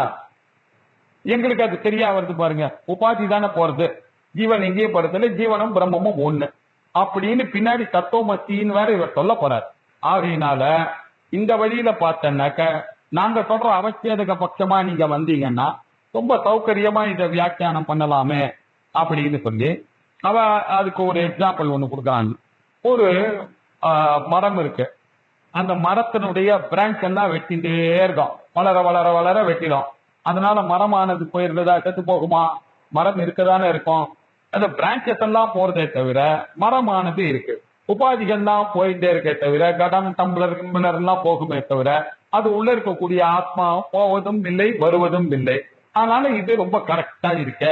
எங்களுக்கு அது சரியா வருது பாருங்க. உபாதி தானே போறது, ஜீவன் எங்கேயே போறதுல ஜீவனும் பிரம்மமும் ஒண்ணு அப்படின்னு பின்னாடி தத்துவமசின்னு வேற இவர் சொல்ல போறார். ஆகையினால இந்த வழியில பார்த்தோன்னாக்க நாங்க சொல்ற அவசியத்துக்கு பட்சமா நீங்க வந்தீங்கன்னா ரொம்ப சௌகரியமா இதை வியாக்கியானம் பண்ணலாமே அப்படின்னு சொல்லி அவ அதுக்கு ஒரு எக்ஸாம்பிள் ஒண்ணு கொடுக்குறாங்க. ஒரு மரம் இருக்கு, அந்த மரத்தினுடைய பிரான்ச் எல்லாம் வெட்டிட்டே இருக்கும், வளர வளர வளர வெட்டிடும். அதனால மரமானது போயிருந்ததா? செத்து போகுமா? மரம் இருக்கதானே இருக்கும். அந்த பிரான்சஸ் எல்லாம் போறதே தவிர மரமானது இருக்கு. உபாதிகள் தான் போயிட்டே இருக்கே தவிர கடம் டம்ளர் கிம்பளர் எல்லாம் போகுமே தவிர அது உள்ள இருக்கக்கூடிய ஆத்மா போவதும் இல்லை வருவதும் இல்லை. அதனால இது ரொம்ப கரெக்டா இருக்க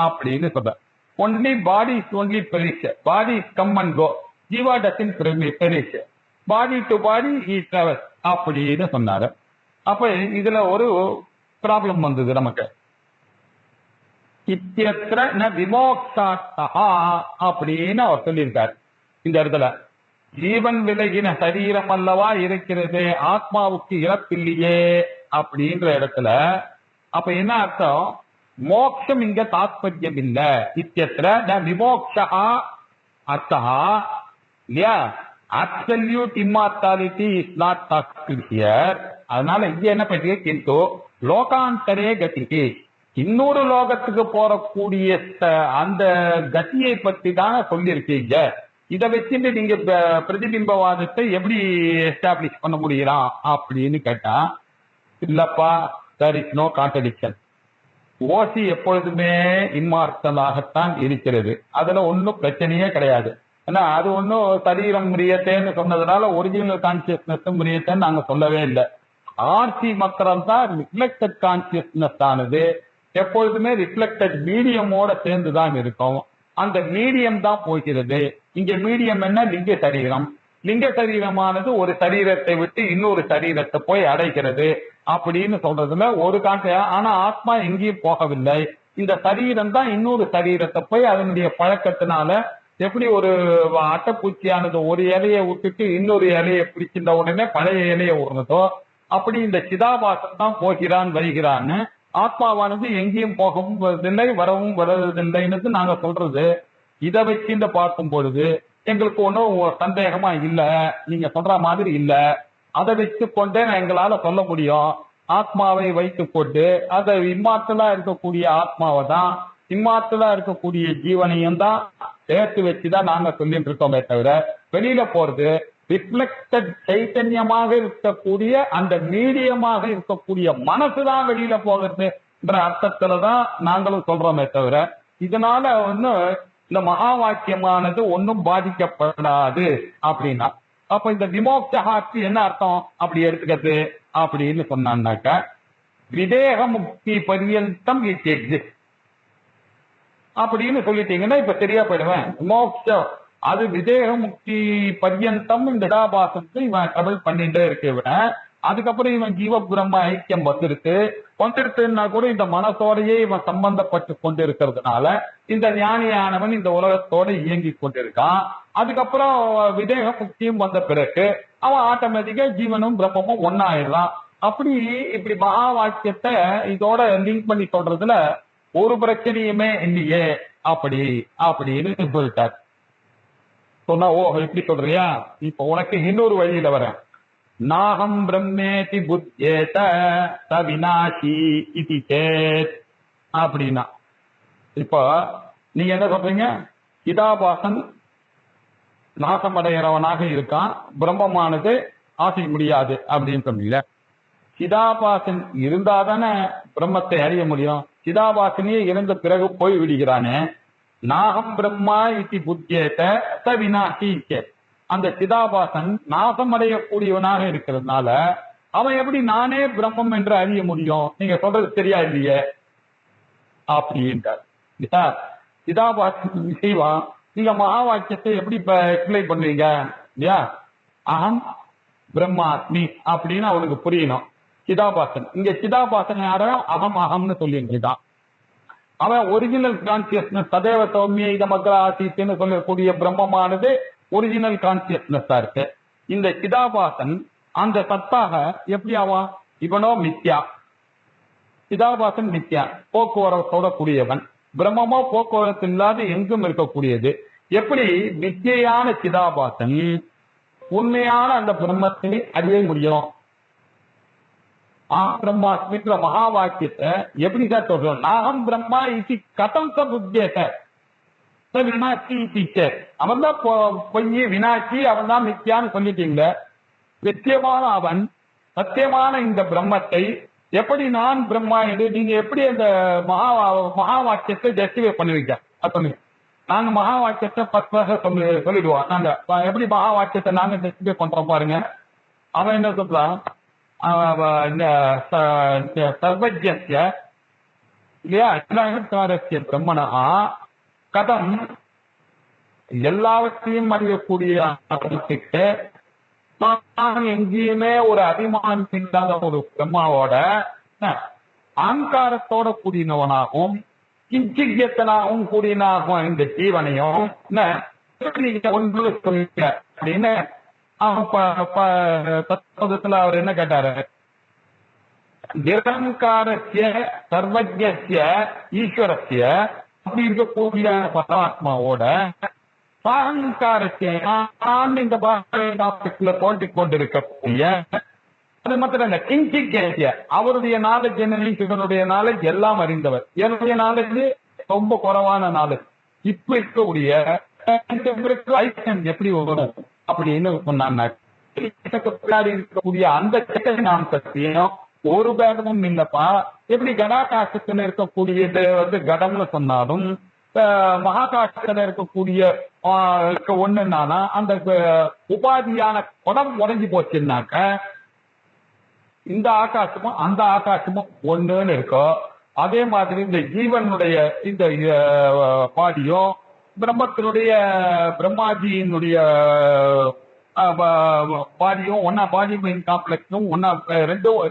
அப்படின்னு சொல்ற. Only body is only perish, body is come and go, ஜீவா doesn't perish, body to body இ டிராவல்ஸ் அப்படின்னு சொன்னாரு. அப்ப இதுல ஒரு ப்ராப்ளம் வந்தது நமக்கு. இத்தியத்திர ந விமோக்ஷார்த்தஹா அப்படின்னு அவர் சொல்லியிருக்காரு. இந்த இடத்துல ஜீவன் விலகின சரீரம் அல்லவா இருக்கிறது, ஆத்மாவுக்கு இறப்பில்லையே அப்படின்ற இடத்துல அப்ப என்ன அர்த்தம்? மோட்சம் இங்க தாத்பரியம் இல்ல. இத்தியத்திர ந விமோக்ஷா அர்த்தஹா இல்லையா? Absolute immortality is not talked here. அதனால இங்க என்ன பண்றீங்க? கிந்து லோகாந்தரே கதிக்கு, இன்னொரு லோகத்துக்கு போறக்கூடிய அந்த கதியை பத்தி தானே சொல்லியிருக்கீங்க. இதை வச்சுட்டு நீங்க பிரதிபிம்பவாதத்தை எப்படி எஸ்டாப்ளிஷ் பண்ண முடியலாம் அப்படின்னு கேட்டா, இல்லப்பா, there is no contradiction. ஓசி எப்பொழுதுமே இன்மார்த்தலாகத்தான் இருக்கிறது, அதுல ஒன்னும் பிரச்சனையே கிடையாது. ஏன்னா அது ஒன்னும் சரீரம் முறியத்தேன்னு சொன்னதுனால ஒரிஜினல் கான்சியஸ்னஸ் முறியத்தேன்னு நாங்க சொல்லவே இல்லை. ஆர்சி மக்கள் தான் ரிஃப்ளெக்டட் கான்சியஸ்னஸ் ஆனது எப்பொழுதுமே ரிஃப்ளெக்டட் மீடியமோட சேர்ந்துதான் இருக்கும். அந்த மீடியம் தான் போகிறது. இங்க மீடியம் என்ன? லிங்க சரீரம். லிங்க சரீரமானது ஒரு சரீரத்தை விட்டு இன்னொரு சரீரத்தை போய் அடைகிறது அப்படின்னு சொல்றதுல ஒரு ஆனா ஆத்மா எங்கேயும் போகவில்லை. இந்த சரீரம் தான் இன்னொரு சரீரத்தை போய் அதனுடைய பழக்கத்தினால எப்படி ஒரு அட்டைப்பூச்சியானது ஒரு இலையை விட்டுட்டு இன்னொரு இலையை பிடிச்சிருந்த உடனே பழைய இலையை விடுறதோ அப்படி இந்த சிதாபாசம் தான் போகிறான் வருகிறான்னு ஆத்மாவானது எங்கேயும் போகவும் வருவதில்லை வரவும் வருவதில்லைன்னு நாங்க சொல்றது. இதை வச்சு பார்க்கும் பொழுது எங்களுக்கு ஒன்றும் சந்தேகமா இல்ல, நீங்க சொல்ற மாதிரி இல்ல. அதை வச்சு கொண்டே எங்களால சொல்ல முடியும். ஆத்மாவை வைத்து கொண்டு அதை இம்மாற்றலா இருக்கக்கூடிய ஆத்மாவை தான் இம்மாற்றலா இருக்கக்கூடிய ஜீவனையும் தான் சேர்த்து வச்சுதான் நாங்க சொல்லிட்டு இருக்கோமே தவிர வெளியில போறது ரிஃப்ளெக்டட் சைத்தன்யமாக இருக்கக்கூடிய அந்த மீடியமாக இருக்கக்கூடிய மனசுதான் வெளியில போகிறதுன்ற அர்த்தத்துலதான் நாங்களும் சொல்றோமே தவிர இதனால இந்த மகா வாக்கியமானது ஒன்னும் பாதிக்கப்படாது அப்படின்னா அப்ப இந்த விமோக்ஷாக்கு என்ன அர்த்தம் அப்படி எடுத்துக்கிறது அப்படின்னு சொன்னாக்க விதேக முக்தி பரியந்தம் இட் எக்ஸிஸ்ட் அப்படின்னு சொல்லிட்டீங்கன்னா இப்ப சரியா போயிடுவேன். மோக்ஷம் அது விதேக முக்தி பரியந்தம் இந்த சிதாபாசத்தை இவன் ட்ரபிள் பண்ணிட்டே இருக்க விட அதுக்கப்புறம் இவன் ஜீவ பிரம்ம ஐக்கியம் வந்துருக்குன்னா கூட இந்த மனசோடையே இவன் சம்பந்தப்பட்டு கொண்டு இருக்கிறதுனால இந்த ஞானியானவன் இந்த உலகத்தோட இயங்கி கொண்டிருக்கான். அதுக்கப்புறம் விதேக முக்தியும் வந்த பிறகு அவன் ஆட்டோமேட்டிக்கா ஜீவனும் பிரம்மமும் ஒன்னாயிடலாம். அப்படி இப்படி மகா வாக்கியத்தை இதோட லிங்க் பண்ணி சொல்றதுல ஒரு பிரச்சனையுமே இல்லையே அப்படின்னு சொல்லிட்டார். சொன்னா ஓ இப்படி சொல்றியா, இப்ப உனக்கு இன்னொரு வழியில வரேன். நாகம் பிரம்மேதி புத்தியேத ச விநாசி இதி சேத் அப்படின்னா, இப்போ நீங்க என்ன சொல்றீங்க, சிதாபாசன் நாசமடைகிறவனாக இருக்கான், பிரம்மமானது ஆசை முடியாது அப்படின்னு சொன்னீங்க. சிதாபாசன் இருந்தாதானே பிரம்மத்தை அறிய முடியும். சிதாபாசனையே இறந்த பிறகு போய் விடுகிறானே. நாகம் பிரம்மா இத்தி புத்தியேத ச விநாசி சேத், அந்த சிதாபாசன் நாசம் அடையக்கூடியவனாக இருக்கிறதுனால அவன் எப்படி நானே பிரம்மம் என்று அறிய முடியும்? நீங்க சொல்றது சரியா இல்லையே அப்படின்ட்டார். சிதாபாசன் செய்வான், நீங்க மகா வாக்கியத்தை எப்படி எக்ஸ்பிளைன் பண்ணுவீங்க இல்லையா? அகம் பிரம்மாஸ்மி அப்படின்னு அவனுக்கு புரியணும். சிதாபாசன் இங்க சிதாபாசன் யாரும் அகம் அகம்னு சொல்லியிருக்கான். அவன் ஒரிஜினல் கான்சியஸ்னஸ் சதேவ சௌமிய இத மக்கள் ஆசித்துன்னு சொல்லக்கூடிய பிரம்மமானது ஒரிஜினல் கான்சியஸ்னஸா இருக்கு. இந்த சிதாபாசன் அந்த சத்தாக எப்படி ஆவான்? இவனோ மித்யா, சிதாபாசன் மித்யா, போக்குவரத்தோட கூடியவன். பிரம்மமோ போக்குவரத்து இல்லாத எங்கும் இருக்கக்கூடியது. எப்படி மித்தியான சிதாபாசன் உண்மையான அந்த பிரம்மத்தை அறிய முடியும்? பிரம்மாஸ்மின்ற மகா வாக்கியத்தை எப்படி சார் சொல்றோம்? நாகம் பிரம்மா இசி கதம் ச புத்தியேத வினாட்சி டீச்சர், அவன் தான் பொய் வினாட்சி, அவன் தான் மித்தியான்னு சொல்லிட்டீங்க. நித்தியமான அவன் சத்தியமான இந்த பிரம்மத்தை எப்படி நான் பிரம்மா என்று நீங்க எப்படி அந்த மகா வாக்கியத்தை ஜஸ்டிஃபை பண்ணுவீங்க? நாங்க மகா வாக்கியத்தை பத்தாக சொல்லிடுவோம். நாங்க எப்படி மகா வாக்கியத்தை நாங்க ஜஸ்டிஃபை பண்றோம் பாருங்க. அவன் என்ன சொல்றான், சர்வஜ்ய இல்லையா அகிலாகாரஸ்ய பிரம்மணா கதம், எல்லாவற்றையும் அறியக்கூடிய எங்கேயுமே ஒரு அபிமானம் இல்லாத ஒரு பிரம்மாவோட அகங்காரத்தோட கூடினவனாகவும் கிஞ்சியத்தனாகவும் கூடினாகும் இந்த ஜீவனையும் ஒன்று சொல்லுங்க அப்படின்னு தத்துவத்துல அவர் என்ன கேட்டாரு? நிரங்காரஸ்ய சர்வஜ்ய ஈஸ்வரஸ்ய அப்படி இருக்கக்கூடிய பரமாத்மாவோட அகங்காரஸ்ய இந்த தோன்றிக் கொண்டிருக்கக்கூடிய அது மாத்திரம் இல்ல, கிஞ்சிய அவருடைய நாலேஜ் என்ன, இவனுடைய நாலேஜ் எல்லாம் அறிந்தவர், என்னுடைய நாலேஜ் ரொம்ப குறைவான நாலேஜ். இப்ப இருக்கக்கூடிய எப்படி வரும் அப்படின்னு சொன்னாங்க. இருக்கக்கூடிய அந்த சக்தியும் ஒரு பேதமும் இல்லப்பா. எப்படி கடாகாசத்துல இருக்கக்கூடியது கடம்னு சொன்னாலும் மகாகாசத்துல இருக்கக்கூடிய ஒண்ணுன்னா அந்த உபாதியான குடம் உடஞ்சி போச்சுன்னாக்க இந்த ஆகாசமும் அந்த ஆகாசமும் ஒண்ணுன்னு இருக்கும். அதே மாதிரி இந்த ஜீவனுடைய இந்த பாடியும் பிரம்மத்தினுடைய பிரம்மாஜியினுடைய பாடியும் ஒன்னா, பாடி மைண்ட் காம்ப்ளெக்ஸும் ஒன்னா,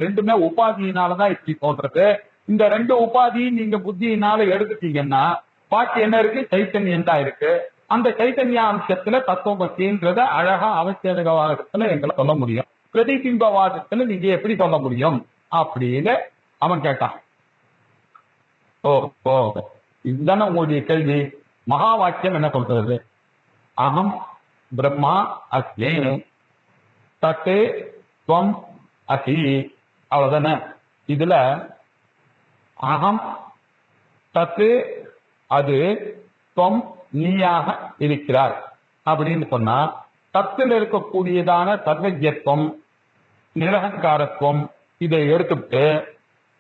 ரெண்டுமே உபாதியினாலதான் இப்படி தோன்றது. இந்த ரெண்டு உபாதியும் நீங்க புத்தியினால எடுத்துட்டீங்கன்னா பாக்கி என்ன இருக்கு? சைத்தன்யம் தான் இருக்கு. அந்த சைத்தன்ய அம்சத்துல தத்துவமசின்றத அழகா அவசியவாதத்துல எங்களை சொல்ல முடியும். பிரதிபிம்பவாதத்துல நீங்க எப்படி சொல்ல முடியும் அப்படின்னு அவன் கேட்டான். ஓ இதுதானே உங்களுடைய கேள்வி. மகா வாக்கியம் என்ன சொல்றது? அகம் பிரம்மா அஸ்மி தத்து துவம் அசி, அவ்வளவுதானே. இதுல அகம் தத்து அது, துவம் நீயாக இருக்கிறார் அப்படின்னு சொன்னா தத்துல இருக்கக்கூடியதான சர்வஜ்யத்துவம் நிரகங்காரத்துவம் இதை எடுத்துட்டு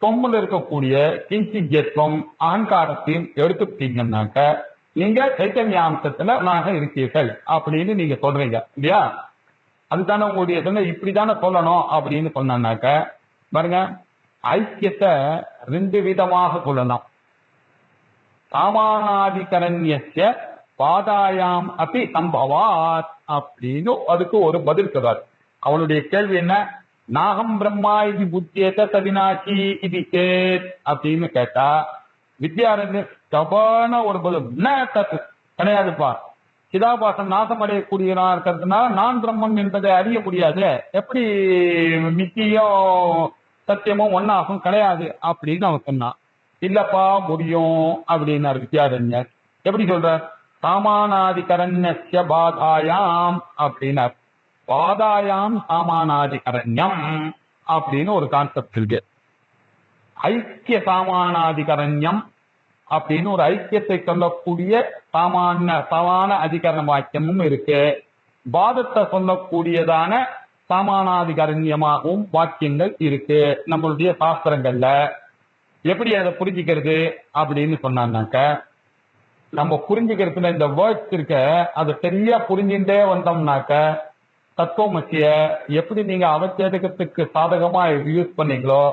தொம்முல இருக்கக்கூடிய கிஞ்சிஜத்துவம் அகங்காரத்தையும் எடுத்துட்டீங்கன்னாக்க நீங்க சைத்தன்யாம்சத்துல நாக இருக்கீர்கள் அப்படின்னு நீங்க சொல்றீங்க இல்லையா? அதுதானே உங்களுடைய சொன்ன, இப்படித்தானே சொல்லணும் அப்படின்னு சொன்னாக்க பாருங்க, ஐக்கியத்தை ரெண்டு விதமாக சொல்லலாம். சாமானாதிகரண்யஸ்ய பாதாயாம் அப்படி சம்பவாத் அப்படின்னு அதுக்கு ஒரு பதில் சொல்றார். அவனுடைய கேள்வி என்ன? நாகம் பிரம்மா இது புத்தியேத சவினாசி இது சேத் அப்படின்னு கேட்டா வித்யாரண்யர் தபான ஒரு பதில், என்ன தத்து கிடையாதுப்பா, சிதாபாசம் நாசம் அடையக்கூடியவனா இருக்கிறதுனால நான் பிரம்மம் என்பதை அறிய முடியாது. எப்படி மித்தியும் சத்தியமும் ஒன்னாகும் கிடையாது அப்படின்னு அவன் சொன்னான். இல்லப்பா முடியும் அப்படின்னாரு வித்யாரண்யர். எப்படி சொல்றார்? சாமானாதிகரண்யஸ்ய பாதாயாம் அப்படின்னார். பாதாயாம் சாமானாதிகரண்யம் அப்படின்னு ஒரு கான்செப்ட் இருக்கு. ஐக்கிய சாமானாதிகரண்யம் அப்படின்னு ஒரு ஐக்கியத்தை சொல்லக்கூடிய சமான அதிகரண வாக்கியமும் இருக்கு. பாதத்தை சொல்லக்கூடியதான சாமானாதிகரண்யமாகவும் வாக்கியங்கள் இருக்கு நம்மளுடைய சாஸ்திரங்கள்ல. எப்படி அதை புரிஞ்சுக்கிறது அப்படின்னு சொன்னாங்க, நம்ம புரிஞ்சுக்கிறதுல இந்த வேர்ட்ஸ் இருக்க அதை சரியா புரிஞ்சுட்டே வந்தோம்னாக்க தத்துவமசிய எப்படி நீங்க அவச்சேதகத்துக்கு சாதகமா யூஸ் பண்ணீங்களோ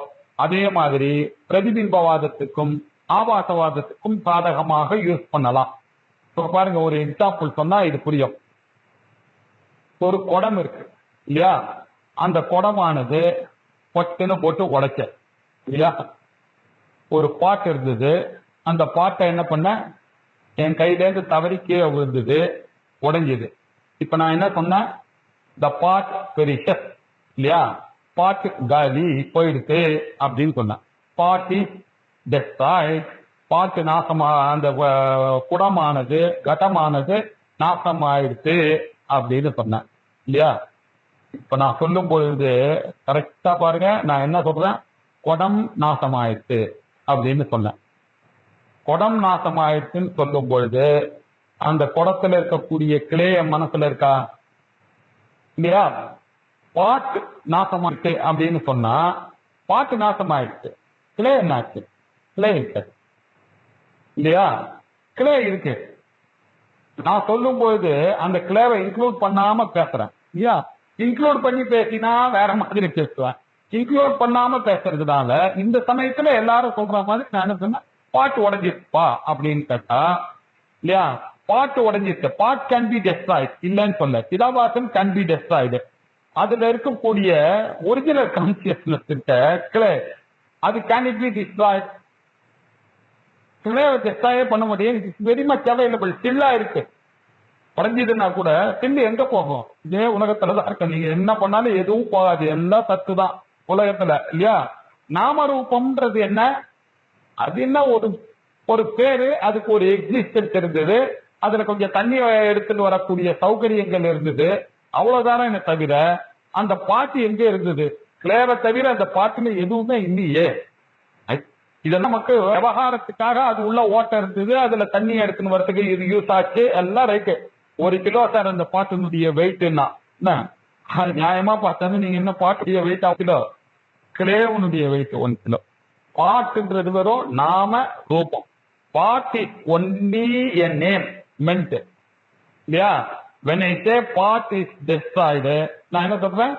அதே மாதிரி பிரதிபிம்பவாதத்துக்கும் ஆபாசவாதத்துக்கும் சாதகமாக யூஸ் பண்ணலாம். இப்போ பாருங்க, ஒரு எக்ஸாம்பிள் சொன்னா இது புரியும். ஒரு குடம் இருக்கு இல்லையா, அந்த குடமானது பொட்டுன்னு போட்டு உடைச்ச இல்லையா. ஒரு பாட்டு இருந்தது, அந்த பாட்டை என்ன பண்ண, என் கையிலேருந்து தவறி கீழே விழுந்தது, உடைஞ்சது. இப்ப நான் என்ன சொன்னேன், த பாட் பெரிஷஸ் இல்லையா, பாட்டு காலி போயிடுச்சு அப்படின்னு சொன்னேன். பாட் இஸ் டெஸ்ட்ராய்ட், பாட்டு நாசமா, அந்த குடமானது கடமானது நாசமாயிடுச்சு அப்படின்னு சொன்னேன் இல்லையா. இப்ப நான் சொல்லும் பொழுது கரெக்டா பாருங்க, நான் என்ன சொல்றேன், குடம் நாசமாயிடுச்சு அப்படின்னு சொன்னேன். குடம் நாசமாயிடுச்சுன்னு சொல்லும் பொழுது அந்த குடத்துல இருக்கக்கூடிய கிளைய மனசுல இருக்கா இல்லையா. பாட்டு நாசமாயிடுச்சு அப்படின்னு சொன்னா பாட்டு நாசமாயிடுச்சு, கிளை என்னாச்சு, கிளை இருக்கு இல்லையா, கிளை இருக்கு. நான் சொல்லும் பொழுது அந்த கிளைவை இன்க்ளூட் பண்ணாம பேசுறேன் இல்லையா. இன்க்ளூட் பண்ணி பேசினா வேற மாதிரி பேசுவேன். இன்க்ளூட் பண்ணாம பேசுறதுனால இந்த சமயத்துல எல்லாரும் சொல்ற மாதிரி நான் என்ன சொன்னேன், பாட்டு உடஞ்சிருப்பா அப்படின்னு கேட்டா இல்லையா. பாட்டு உடஞ்சிருக்கு, பாட் கேன் பி டெஸ்ட்ராய்ட் இல்லைன்னு சொல்ல, சிதாபாசன் கேன் பி டெஸ்ட்ராய்டு. அதுல இருக்கக்கூடிய ஒரிஜினல் கான்சியஸ்னஸ் இருக்க கிளை, அது கேன் இட் பி டிஸ்ட்ராய்ட். கிளையை டெஸ்ட்ராயே பண்ண முடியும். இட்ஸ் வெரி மச் அவைலபிள், ஸ்டில்லா இருக்கு. உடஞ்சதுன்னா கூட ஸ்டில் எங்க போகும், இதே உலகத்துலதான் இருக்கு. நீங்க என்ன பண்ணாலும் எதுவும் போகாது, எல்லாம் சத்து தான் உலகத்துல இல்லையா. நாமரூபம்ன்றது என்ன, அது என்ன ஒரு பேரு, அதுக்கு ஒரு எக்ஸிஸ்டன்ஸ் இருந்தது, அதுல கொஞ்சம் தண்ணி எடுத்துட்டு வரக்கூடிய சௌகரியங்கள் இருந்தது, அவ்வளவுதானே. என்ன தவிர அந்த பாட்டு எங்க இருந்தது, கிளேவை தவிர அந்த பாட்டுல எதுவுமே இல்லையே. இதெல்லாம் நமக்கு விவகாரத்துக்காக அது உள்ள ஓட்ட இருந்தது, அதுல தண்ணி எடுத்துன்னு வரதுக்கு இது யூஸ் ஆச்சு, எல்லாம் ரைட்டு. 1 கிலோ சார் அந்த பாட்டினுடைய வெயிட்னா நியாயமா பார்த்தாலும் நீங்க என்ன பாட்டுடைய வெயிட் கிலோ, கிளேவனுடைய வெயிட் 1 கிலோ. பாட்டுன்றது வெறும் நாம ரூபம். பாட் இஸ் ஒன்லி எ நேம் மென்ட் இல்லையா. when I say part is destroyed, நான் என்ன சொல்றேன்,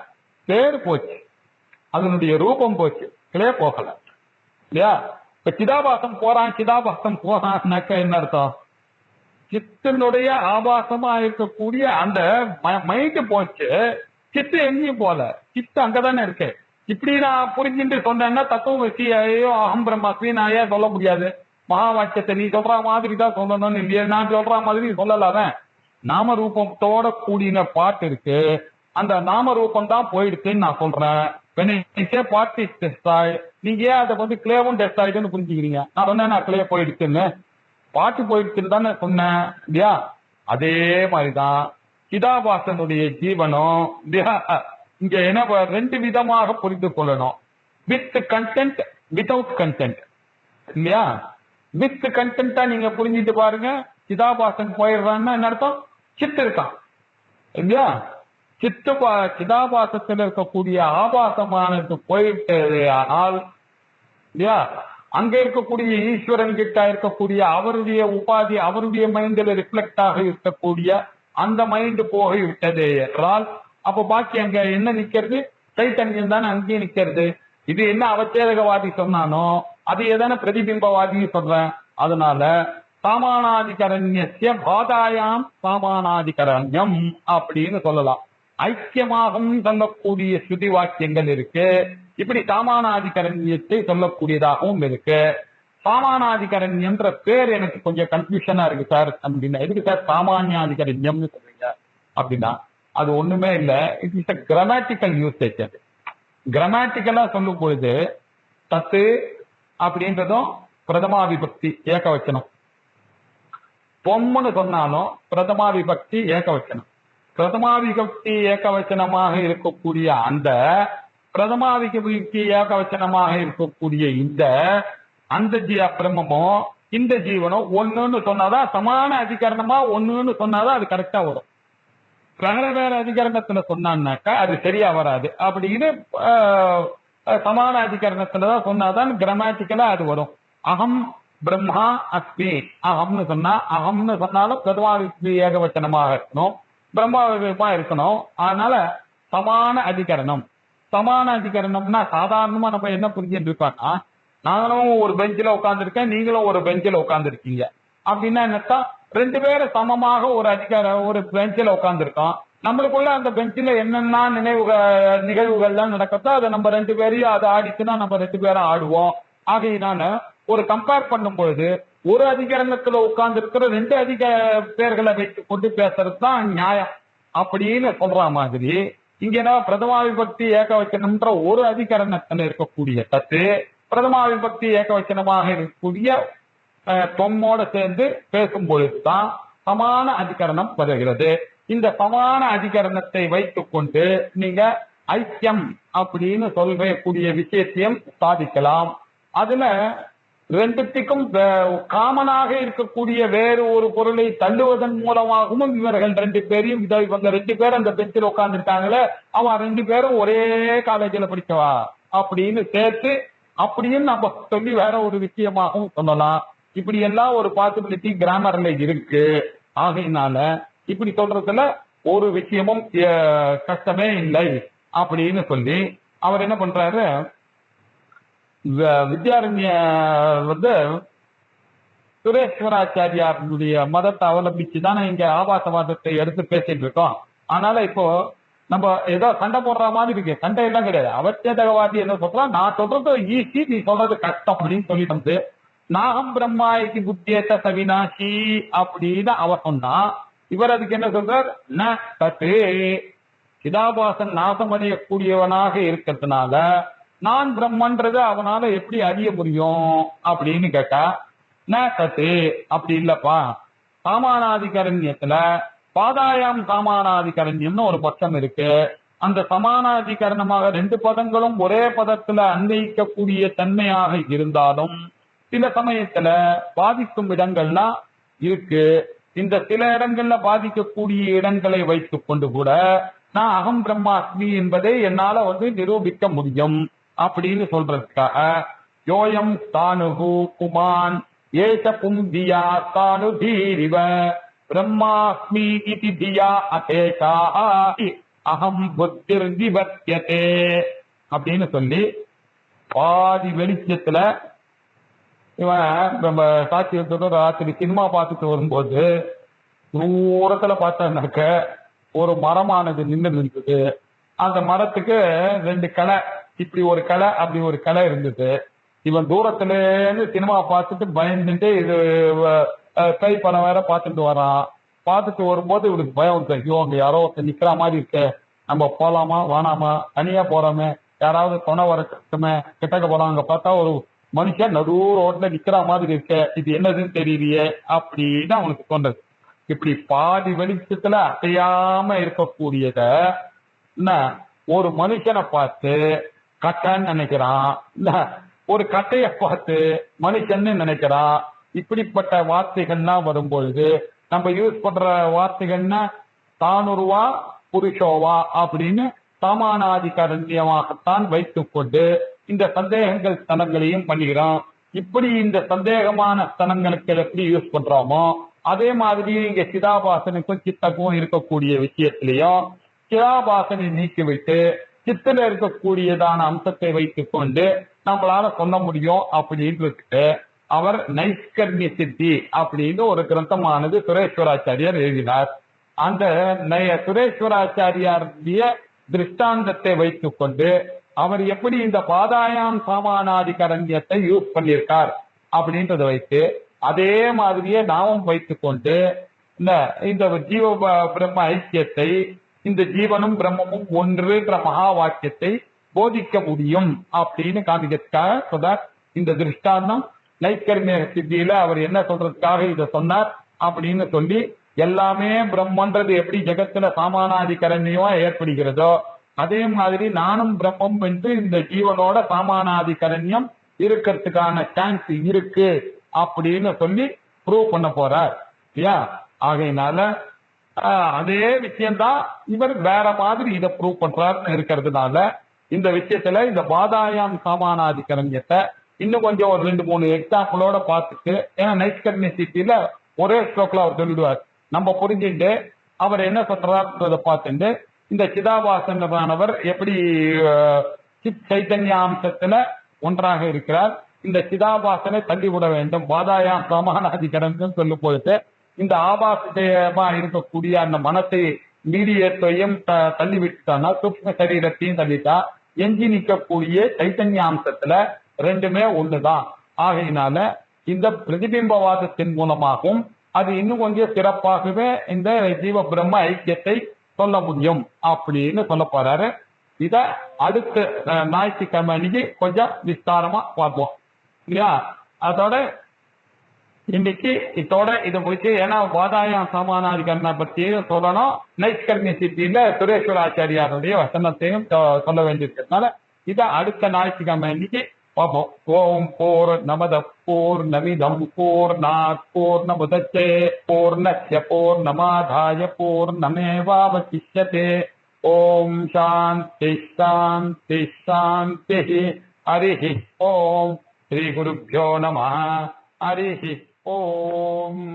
பேர் போச்சு, அதனுடைய ரூபம் போச்சு, கிளே போகல இல்லையா. இப்ப சிதாபாசம் போறான், சிதாபாசம் போறான்னாக்க என்ன அர்த்தம், சித்தனுடைய ஆபாசமா இருக்கக்கூடிய அந்த மைண்ட் போச்சு, சித்து எங்கேயும் போல, சித்து அங்கதானே இருக்கு. இப்படி நான் புரிஞ்சுட்டு சொன்னேன்னா தத்துவமசி ஐயோ அகம் பிரம்மாஸ்மி நான் ஏன் சொல்ல முடியாது, மகா வாக்கியத்தை நீ சொல்ற மாதிரி தான் சொல்லணும்னு இல்லையா, நான் சொல்ற மாதிரி சொல்லலாம. நாம ரூபத்தோட கூடின பாட்டு இருக்கு, அந்த நாம ரூபம் தான் போயிடுச்சுன்னு நான் சொல்றேன். பாட்டு இஸ் டெஸ்ட்ராய்ட், நீங்க ஏன் அதை வந்து கிளேவும் டெஸ்ட்ராய்டுன்னு புரிஞ்சுக்கிறீங்க. நான் சொன்னேன் நான் கிளே போயிடுச்சுன்னு, பாட்டு போயிடுச்சுன்னு தானே சொன்னேன் இல்லையா. அதே மாதிரிதான் சிதாபாசனுடைய ஜீவனம் இல்லையா. இங்க என்ன 2 விதமாக புரிந்து கொள்ளணும், வித் கண்டென்ட் வித்தவுட் கண்டென்ட் இல்லையா. வித் கண்டென்ட்டா நீங்க புரிஞ்சுட்டு பாருங்க, சிதாபாசன் போயிடுறான்னா என்ன அர்த்தம், சித்து இருக்கான் இல்லையா. சிதாபாசத்தில் இருக்கக்கூடிய ஆபாசமானது போயிட்டது ஆனால் இல்லையா, அங்க இருக்கக்கூடிய ஈஸ்வரன் கிட்ட இருக்கக்கூடிய அவருடைய உபாதி, அவருடைய மைண்டில் ரிஃப்ளெக்ட் ஆக இருக்கக்கூடிய அந்த மைண்ட் போய் விட்டது என்றால் அப்ப பாக்கி அங்க என்ன நிக்கிறது, சைத்தன்யம் தானே அங்கேயும் நிக்கிறது. இது என்ன அவச்சேதகவாதி சொன்னானோ அது எதான பிரதிபிம்பவாதி சொல்றேன். அதனால சாமானாதிகரண்யஸ்ய பாதாயாம் சாமானாதிகரண்யம் அப்படின்னு சொல்லலாம். ஐக்கியமாகவும் சொல்லக்கூடிய ஸ்ருதி வாக்கியங்கள் இருக்கு, இப்படி சாமானாதிகரண்யத்தை சொல்லக்கூடியதாகவும் இருக்கு. சாமானாதிகரண்யம்ன்ற பேர் எனக்கு கொஞ்சம் கன்ஃபியூஷனா இருக்கு சார் அப்படின்னா, எதுக்கு சார் சாமானியாதிகரண்யம்னு சொல்றீங்க அப்படின்னா, அது ஒண்ணுமே இல்லை, it is a grammatical usage. அது கிராமட்டிக்கலா சொல்லும் பொழுது தத்து அப்படின்றதும் பிரதமா விபக்தி ஏகவச்சனம். பொம்முன்னு சொன்னாலும் பிரதமா விபக்தி ஏகவச்சனம். பிரதமா விபக்தி ஏகவச்சனமாக இருக்கக்கூடிய அந்த பிரதமா விபக்தி ஏகவச்சனமாக இருக்கக்கூடிய அந்த பிரம்மமும் இந்த ஜீவனும் ஒண்ணுன்னு சொன்னாதான் சமான அதிகரணமா ஒண்ணுன்னு சொன்னாதான் அது கரெக்டா வரும். வேற வேற அதிகரணத்துல சொன்னான்னாக்கா அது சரியா வராது. அப்படின்னு சமான அதிகரணத்துலதான் சொன்னாதான் கிராமட்டிக்கலா அது வரும். அகம் பிரம்மா அஸ்மி அகம்னு சொன்னாலும் பிரதமா விபக்தி ஏகவச்சனமாக இருக்கணும், பிரம்மா விபமா இருக்கணும். அதனால சமான அதிகரணம். சமான அதிகரணம்னா சாதாரணமா நம்ம என்ன புரிஞ்சுட்டு இருக்கோம்னா, நாங்களும் ஒரு பெஞ்சில உட்கார்ந்துருக்கேன், நீங்களும் ஒரு பெஞ்சில உட்கார்ந்துருக்கீங்க அப்படின்னா என்னத்தா, ரெண்டு பேரும் சமமாக ஒரு பெஞ்சில உட்கார்ந்துருக்கோம். நம்மளுக்குள்ள அந்த பெஞ்சில என்னென்ன நிகழ்வுகள்லாம் நடக்கிறதோ அதை நம்ம ரெண்டு பேரையும் அதை ஆடிச்சுன்னா நம்ம ரெண்டு பேரும் ஆடுவோம். ஆகையினால ஒரு கம்பேர் பண்ணும் பொழுது ஒரு அதிகரணத்துல உட்கார்ந்து இருக்கிற ரெண்டு பேர்களை வைத்து கொண்டு பேசுறது தான் நியாயம் அப்படின்னு சொல்ற மாதிரி இங்க பிரதமா விபக்தி ஏகவச்சனம்ன்ற ஒரு அதிகரணத்துல இருக்கக்கூடிய தத்து பிரதமா விபக்தி ஏகவச்சனமாக இருக்கக்கூடிய தொம்மோட சேர்ந்து பேசும் பொழுதுதான் சமான அதிகரணம் வருகிறது. இந்த சமான அதிகரணத்தை வைத்துக் கொண்டு நீங்க ஐக்கியம் அப்படின்னு சொல்லக்கூடிய விஷயத்தையும் சாதிக்கலாம். அதுல ரெண்டுத்துக்கும் காமனாக இருக்கக்கூடிய வேறு ஒரு பொருளை தள்ளுவதன் மூலமாகவும் இவர்கள் ரெண்டு பேரையும் இவங்க ரெண்டு பேரும் அந்த பெஞ்சில் உட்கார்ந்துருக்காங்களே அவன் ரெண்டு பேரும் ஒரே காலேஜில் படிக்கவா அப்படின்னு சேர்த்து அப்படின்னு நம்ம சொல்லி வேற ஒரு விஷயமாகவும் சொல்லலாம். இப்படி எல்லாம் ஒரு பாசிபிலிட்டி கிராமர்ல இருக்கு. ஆகையினால இப்படி சொல்றதுல ஒரு விஷயமும் கஷ்டமே இல்லை அப்படின்னு சொல்லி அவர் என்ன பண்றாரு, வித்யாரண்ய சுரேஸ்வராச்சாரியாருடைய மதத்தை அவலம்பிச்சுதானே இங்க ஆபாசவாதத்தை எடுத்து பேசிட்டு இருக்கோம். அதனால இப்போ நம்ம ஏதோ சண்டை போடுற மாதிரி இருக்கு. சண்டை எல்லாம் கிடையாது. அவச்சேதகவாதி என்ன சொல்றான், நான் சொல்றது ஈஸி, நீ சொல்றது கஷ்டம் அப்படின்னு சொல்லிட்டு வந்து நாகம் பிரம்மாய்க்கு புத்தியத்த சவினாசி அப்படின்னு அவர் சொன்னா, இவர் அதுக்கு என்ன சொல்றார், சிதாபாசன் நாசமடையக்கூடியவனாக இருக்கிறதுனால நான் பிரம்மன்றது அவனால எப்படி அறிய முடியும் அப்படின்னு கேட்டா, தத்து அப்படி இல்லப்பா. சாமானாதிகரண்யத்துல பாதாயாம் சாமானாதிகரண்யம்னு ஒரு பட்சம் இருக்கு. அந்த சமானாதிகரணமாக ரெண்டு பதங்களும் ஒரே பதத்துல அன்வயிக்கக்கூடிய தன்மையாக இருந்தாலும் சில சமயத்துல பாதிக்கும் இடங்கள்லாம் இருக்கு. இந்த சில இடங்கள்ல பாதிக்கக்கூடிய இடங்களை வைத்துக் கொண்டு கூட நான் அகம் பிரம்மாஸ்மி என்பதை என்னால நிரூபிக்க முடியும் அப்படின்னு சொல்றதுக்காக யோயம் தானுகு குமான் ஏச புந்தியா தானு தீரிவ பிரம்மாஸ்மி இதி தியா அகேஷா அகம் புத்திர் நிவர்த்தியதே அப்படின்னு சொல்லி பாதி வெளிச்சத்துல இவன் நம்ம சாட்சியத்தோட ராத்திரி சினிமா பார்த்துட்டு வரும்போது தூரத்துல பார்த்தாக்க ஒரு மரமானது நின்று இருந்தது. அந்த மரத்துக்கு ரெண்டு களை, இப்படி ஒரு களை அப்படி ஒரு களை இருந்தது. இவன் தூரத்துல இருந்து சினிமா பார்த்துட்டு பயந்துட்டு இது கை பணம் வேற பார்த்துட்டு வரான். பார்த்துட்டு வரும்போது இவனுக்கு பயம், ஐயோ அங்க யாரோ ஒருத்தர் நிக்கிற மாதிரி இருக்கு, நம்ம போலாமா வேணாமா, தனியா போறோமே, யாராவது துணை வர கஷ்டமே, கிட்டக்க போலாம். அங்க பார்த்தா ஒரு மனுஷன் நடு ரோட்ல நிக்கிற மாதிரி இருக்க, இது என்னதுன்னு தெரியலையே அப்படின்னு அவனுக்கு தோன்றது. இப்படி பாதி வெளிச்சத்துல அசையாம இருக்கக்கூடியத ஒரு மனுஷனை பார்த்து கட்டைன்னு நினைக்கிறான், இல்ல ஒரு கட்டைய பார்த்து மனுஷன்னு நினைக்கிறான். இப்படிப்பட்ட வார்த்தைகள்லாம் வரும்பொழுது நம்ம யூஸ் பண்ற வார்த்தைகள்னா தானுருவா புருஷோவா அப்படின்னு சாமானாதிகரண்யமாகத்தான் வைத்துக் கொண்டு இந்த சந்தேகங்கள் ஸ்தலங்களையும் பண்ணுகிறோம். இப்படி இந்த சந்தேகமான ஸ்தலங்களுக்கு எப்படி யூஸ் பண்றோமோ அதே மாதிரி இங்க சிதாபாசனுக்கும் சித்தக்கும் இருக்கக்கூடிய விஷயத்திலையும் சிதாபாசனை நீக்கிவிட்டு சித்துல இருக்கக்கூடியதான அம்சத்தை வைத்துக் கொண்டு நம்மளால சொல்ல முடியும் அப்படின்ட்டு அவர் நைஷ்கர்மிய சித்தி அப்படின்னு ஒரு கிரந்தமானது சுரேஸ்வராச்சாரியார் எழுதினார். அந்த சுரேஸ்வராச்சாரியாருடைய திருஷ்டாந்தத்தை வைத்துக் கொண்டு அவர் எப்படி இந்த பாதாயாம் சாமானாதிகரண்யத்தை யூஸ் பண்ணியிருக்கார் அப்படின்றத வைத்து அதே மாதிரியே நாமும் வைத்துக் கொண்டு இந்த ஜீவ பிரம்ம ஐக்கியத்தை, இந்த ஜீவனும் பிரம்மமும் ஒன்றுன்ற மகா வாக்கியத்தை போதிக்க முடியும் அப்படின்னு காமிக்கிறதுக்காக சொல்றார். இந்த திருஷ்டாந்தம் நைஷ்கர்மிய சித்தியில அவர் என்ன சொல்றதுக்காக இதை சொன்னார் அப்படின்னு சொல்லி, எல்லாமே பிரம்மன்றது எப்படி ஜெகத்துல சாமானாதிகரண்யமா ஏற்படுகிறதோ அதே மாதிரி நானும் பிரம்மம் என்று இந்த ஜீவனோட சாமானாதிகரண்யம் இருக்கிறதுக்கான சான்ஸ் இருக்கு அப்படின்னு சொல்லி ப்ரூவ் பண்ண போறார் இல்லையா. ஆகையினால அதே விஷயம்தான் இவர் வேற மாதிரி இதை ப்ரூவ் பண்றாருன்னு இருக்கிறதுனால இந்த விஷயத்துல இந்த பாதாயாம் சாமானாதிகரண்யத்தை இன்னும் கொஞ்சம் ஒரு 2-3 எக்ஸாம்பிளோட பார்த்துட்டு, ஏன்னா நைஷ்கர்மிய சித்தியில ஒரே ஸ்லோக்ல அவர் சொல்லிடுவார், நம்ம புரிஞ்சுட்டு அவர் என்ன சொல்றாருன்றதை பார்த்துட்டு இந்த சிதாபாசனவர் எப்படி சித் சைத்தன்யாம்சத்துல ஒன்றாக இருக்கிறார், இந்த சிதாபாசனை தள்ளிவிட வேண்டும் பாதாயாம் சாமானாதிகரண்யம் சொல்லும் பொழுது இந்த ஆபாசமா இருக்கக்கூடிய அந்த மனத்தை மீடியத்தையும் தள்ளி விட்டுட்டானா, சூக்ஷ்ம சரீரத்தையும் தள்ளிட்டா எஞ்சி நிற்கக்கூடிய சைத்தன்யாம்சத்துல ரெண்டுமே ஒண்ணுதான். ஆகையினால இந்த பிரதிபிம்பவாதத்தின் மூலமாகவும் அது இன்னும் கொஞ்சம் சிறப்பாகவே இந்த ஜீவ பிரம்ம ஐக்கியத்தை சொல்ல முடியும் அப்படின்னு சொல்ல போறாரு. இத அடுத்த ஞாயிற்றுக்கிழமை அன்னைக்கு கொஞ்சம் விஸ்தாரமா பார்ப்போம் இல்லையா. அதோட இன்னைக்கு இதோட இதை முடிச்சு, ஏன்னா வாதாயம் சாமானாதிகரணை பத்தி சொல்லணும், நைஷ்கர்மிய சித்தியில சுரேஸ்வராச்சாரியாருடைய வசனத்தையும் சொல்ல வேண்டியிருக்கிறதுனால இதை அடுத்த ஞாயிற்றுக்கிழமை அன்னைக்கு பார்ப்போம். ஓம் பூர்ணமத பூர்ணமிதம் பூர்ணாத் பூர்ணமுதச்யதே பூர்ணஸ்ய பூர்ணமாதாய பூர்ணமேவாவசிஷ்யதே. ஓம் சாந்தி சாந்தி சாந்தி. ஹரிஹி ஓம். ஸ்ரீ குருभ्यो நமः. ஹரிஹி ஓம்.